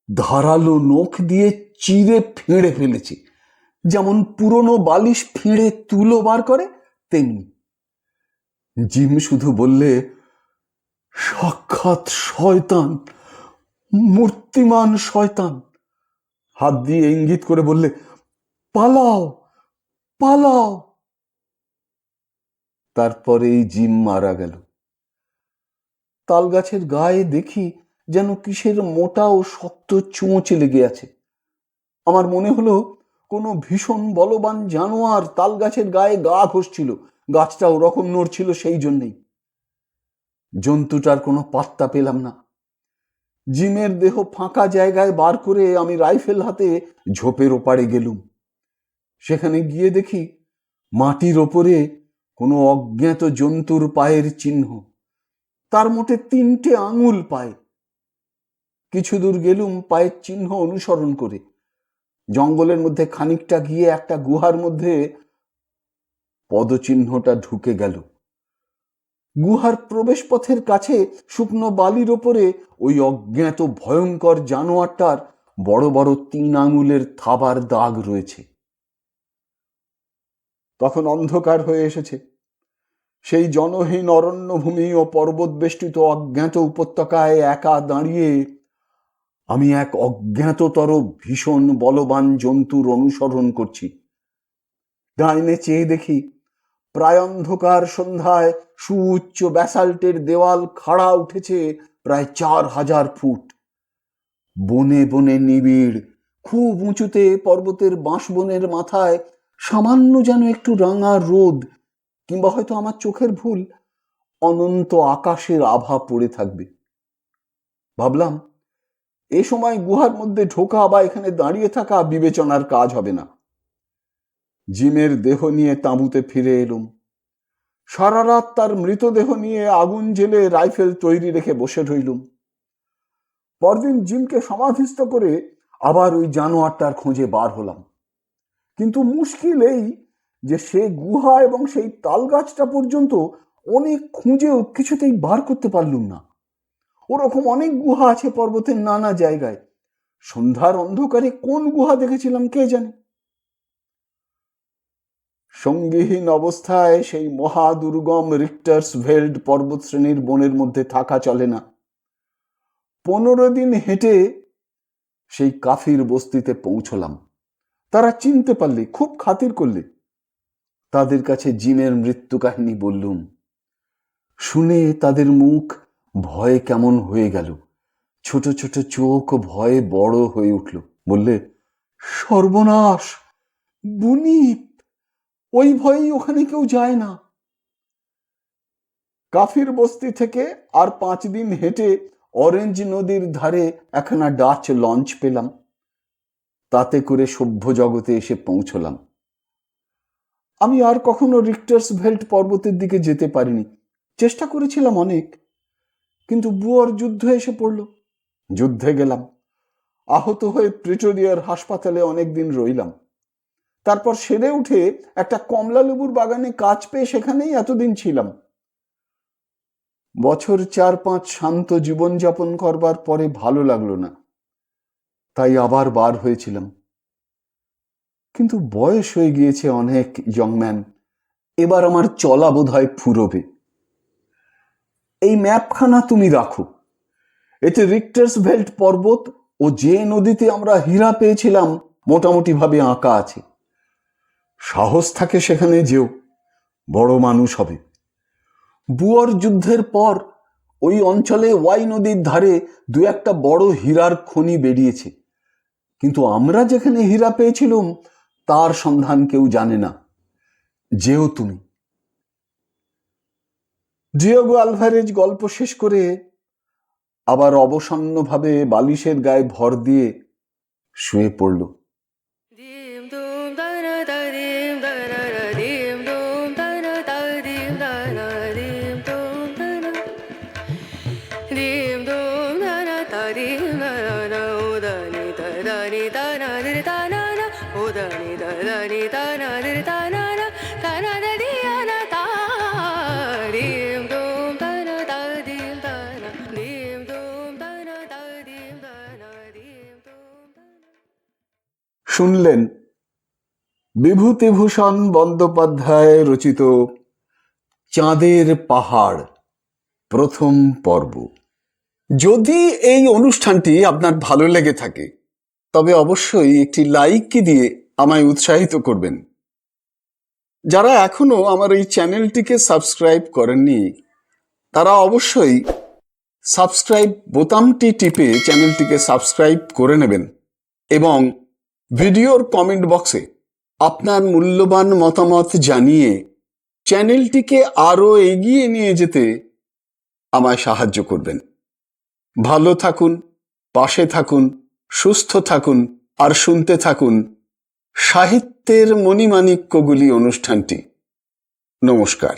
ধারালো নখ দিয়ে চিরে ফেঁড়ে ফেলেছে, যেমন পুরনো বালিশ ফেঁড়ে তুলো বার করে তেমনি। জিম শুধু বললে, সাক্ষাৎ শয়তান, মূর্তিমান শয়তান। হাত দিয়ে ইঙ্গিত করে বললে, পালাও পালাও। তারপরেই জিম মারা গেল। তাল গাছের গায়ে দেখি যেন কিসের মোটা ও শক্ত চোঁচ লেগে আছে। আমার মনে হলো কোনো ভীষণ বলবান জানোয়ার তাল গাছের গায়ে গা ঘষছিল, গাছটা ওরকম নড়ছিল সেই জন্যেই। জন্তুটার কোনো পাত্তা পেলাম না। জিমের দেহ ফাঁকা জায়গায় বার করে আমি রাইফেল হাতে ঝোপের ওপারে গেলুম। সেখানে গিয়ে দেখি মাটির ওপরে কোনো অজ্ঞাত জন্তুর পায়ের চিহ্ন, তার মোটে 3টে আঙুল পায়ে। কিছু দূর গেলুম পায়ের চিহ্ন অনুসরণ করে। জঙ্গলের মধ্যে খানিকটা গিয়ে একটা গুহার মধ্যে পদচিহ্নটা ঢুকে গেল। গুহার প্রবেশ পথের কাছে শুকনো বালির ওপরে ওই অজ্ঞাত ভয়ঙ্কর জানোয়ারটার বড় বড় 3 আঙুলের থাবার দাগ রয়েছে। তখন অন্ধকার হয়ে এসেছে। সেই জনহীন অরণ্যভূমি ও পর্বত বেষ্টিত অজ্ঞাত উপত্যকায় একা দাঁড়িয়ে আমি এক অজ্ঞাততর ভীষণ বলবান জন্তুর অনুসরণ করছি। ডাইনে চেয়ে দেখি প্রায় অন্ধকার সন্ধ্যায় সুউচ্চ ব্যাসাল্টের দেওয়াল খাড়া উঠেছে প্রায় 4000 ফুট। বনে বনে নিবিড় খুব উঁচুতে পর্বতের বাঁশবনের মাথায় সামান্য যেন একটু রাঙা রোদ, কিংবা হয়তো আমার চোখের ভুল, অনন্ত আকাশের আভা পড়ে থাকবে। ভাবলাম, এ সময় গুহার মধ্যে ঢোকা বা এখানে দাঁড়িয়ে থাকা বিবেচনার কাজ হবে না। জিমের দেহ নিয়ে তাঁবুতে ফিরে এলুম। সারা রাত তার মৃতদেহ নিয়ে আগুন জেলে রাইফেল তৈরি রেখে বসে রইলুম। পরদিন জিমকে সমাধিস্থ করে আবার ওই জানোয়ারটার খোঁজে বার হলাম। কিন্তু মুশকিল এই যে সে গুহা এবং সেই তাল গাছটা পর্যন্ত অনেক খুঁজেও কিছুতেই বার করতে পারলুম না। ওরকম অনেক গুহা আছে পর্বতের নানা জায়গায়। সন্ধ্যার অন্ধকারে কোন গুহা দেখেছিলাম কে জানে। সঙ্গীহীন অবস্থায় সেই মহাদুর্গম রিক্টার্সভেল্ড পর্বতশ্রেণীর বনের মধ্যে থাকা চলে না। 15 দিন হেঁটে সেই কাফির বস্তিতে পৌঁছলাম। তারা চিনতে পারলে, খুব খাতির করলে। তাদের কাছে জিমের মৃত্যু কাহিনী বললুম। শুনে তাদের মুখ ভয়ে কেমন হয়ে গেল, ছোট ছোট চোখ ভয়ে বড় হয়ে উঠল। বললে, সর্বনাশ, বুনিপ, ওই ভয়েই ওখানে কেউ যায় না। কাফির বস্তি থেকে আর 5 দিন হেঁটে অরেঞ্জ নদীর ধারে একখানা ডাচ লঞ্চ পেলাম। তাতে করে সভ্য জগতে এসে পৌঁছলাম। আমি আর কখনো রিক্টার্সভেল্ড পর্বতের দিকে যেতে পারিনি। চেষ্টা করেছিলাম অনেক, কিন্তু বুয়র যুদ্ধ এসে পড়ল। যুদ্ধে গেলাম। আহত হয়ে প্রিটোরিয়ার হাসপাতালে অনেকদিন রইলাম। তারপর সেরে উঠে একটা কমলা লেবুর বাগানে কাজ পেয়ে সেখানেই এতদিন ছিলাম। বছর 4-5 শান্ত জীবনযাপন করবার পরে ভালো লাগলো না, তাই আবার বার হয়েছিলাম। কিন্তু বয়স হয়ে গিয়েছে অনেক, ইয়ংম্যান। এবার আমার চলা বোধহয় ফুরোবে। এই ম্যাপখানা তুমি রাখো। এতে রিক্টার্সভেল্ড পর্বত ও যে নদীতে আমরা হীরা পেয়েছিলাম মোটামুটি ভাবে আঁকা আছে। সাহস থাকে সেখানে যেও, বড় মানুষ হবে। বুয়র যুদ্ধের পর ওই অঞ্চলে ওয়াই নদীর ধারে 2-1টা বড় হীরার খনি বেরিয়েছে, কিন্তু আমরা যেখানে হীরা পেয়েছিলাম তার সন্ধান কেউ জানে না। যেও তুমি। ডিয়েগো আলভারেজ গল্প শেষ করে আবার অবসন্নভাবে বালিশের গায়ে ভর দিয়ে শুয়ে পড়ল। শুনলেন বিভূতিভূষণ বন্দ্যোপাধ্যায় রচিত চাঁদের পাহাড় প্রথম পর্ব। যদি এই অনুষ্ঠানটি আপনার ভালো লেগে থাকে তবে অবশ্যই একটি লাইক দিয়ে আমায় উৎসাহিত করবেন। যারা এখনো আমার এই চ্যানেলটিকে সাবস্ক্রাইব করেননি তারা অবশ্যই সাবস্ক্রাইব বোতামটি টিপে চ্যানেলটিকে সাবস্ক্রাইব করে নেবেন এবং ভিডিওর কমেন্ট বক্সে আপনার মূল্যবান মতামত জানিয়ে চ্যানেলটিকে আরো এগিয়ে নিয়ে যেতে আমায় সাহায্য করবেন। ভালো থাকুন, পাশে থাকুন, সুস্থ থাকুন আর শুনতে থাকুন সাহিত্যের মণিমাণিক্যগুলি অনুষ্ঠানটি। নমস্কার।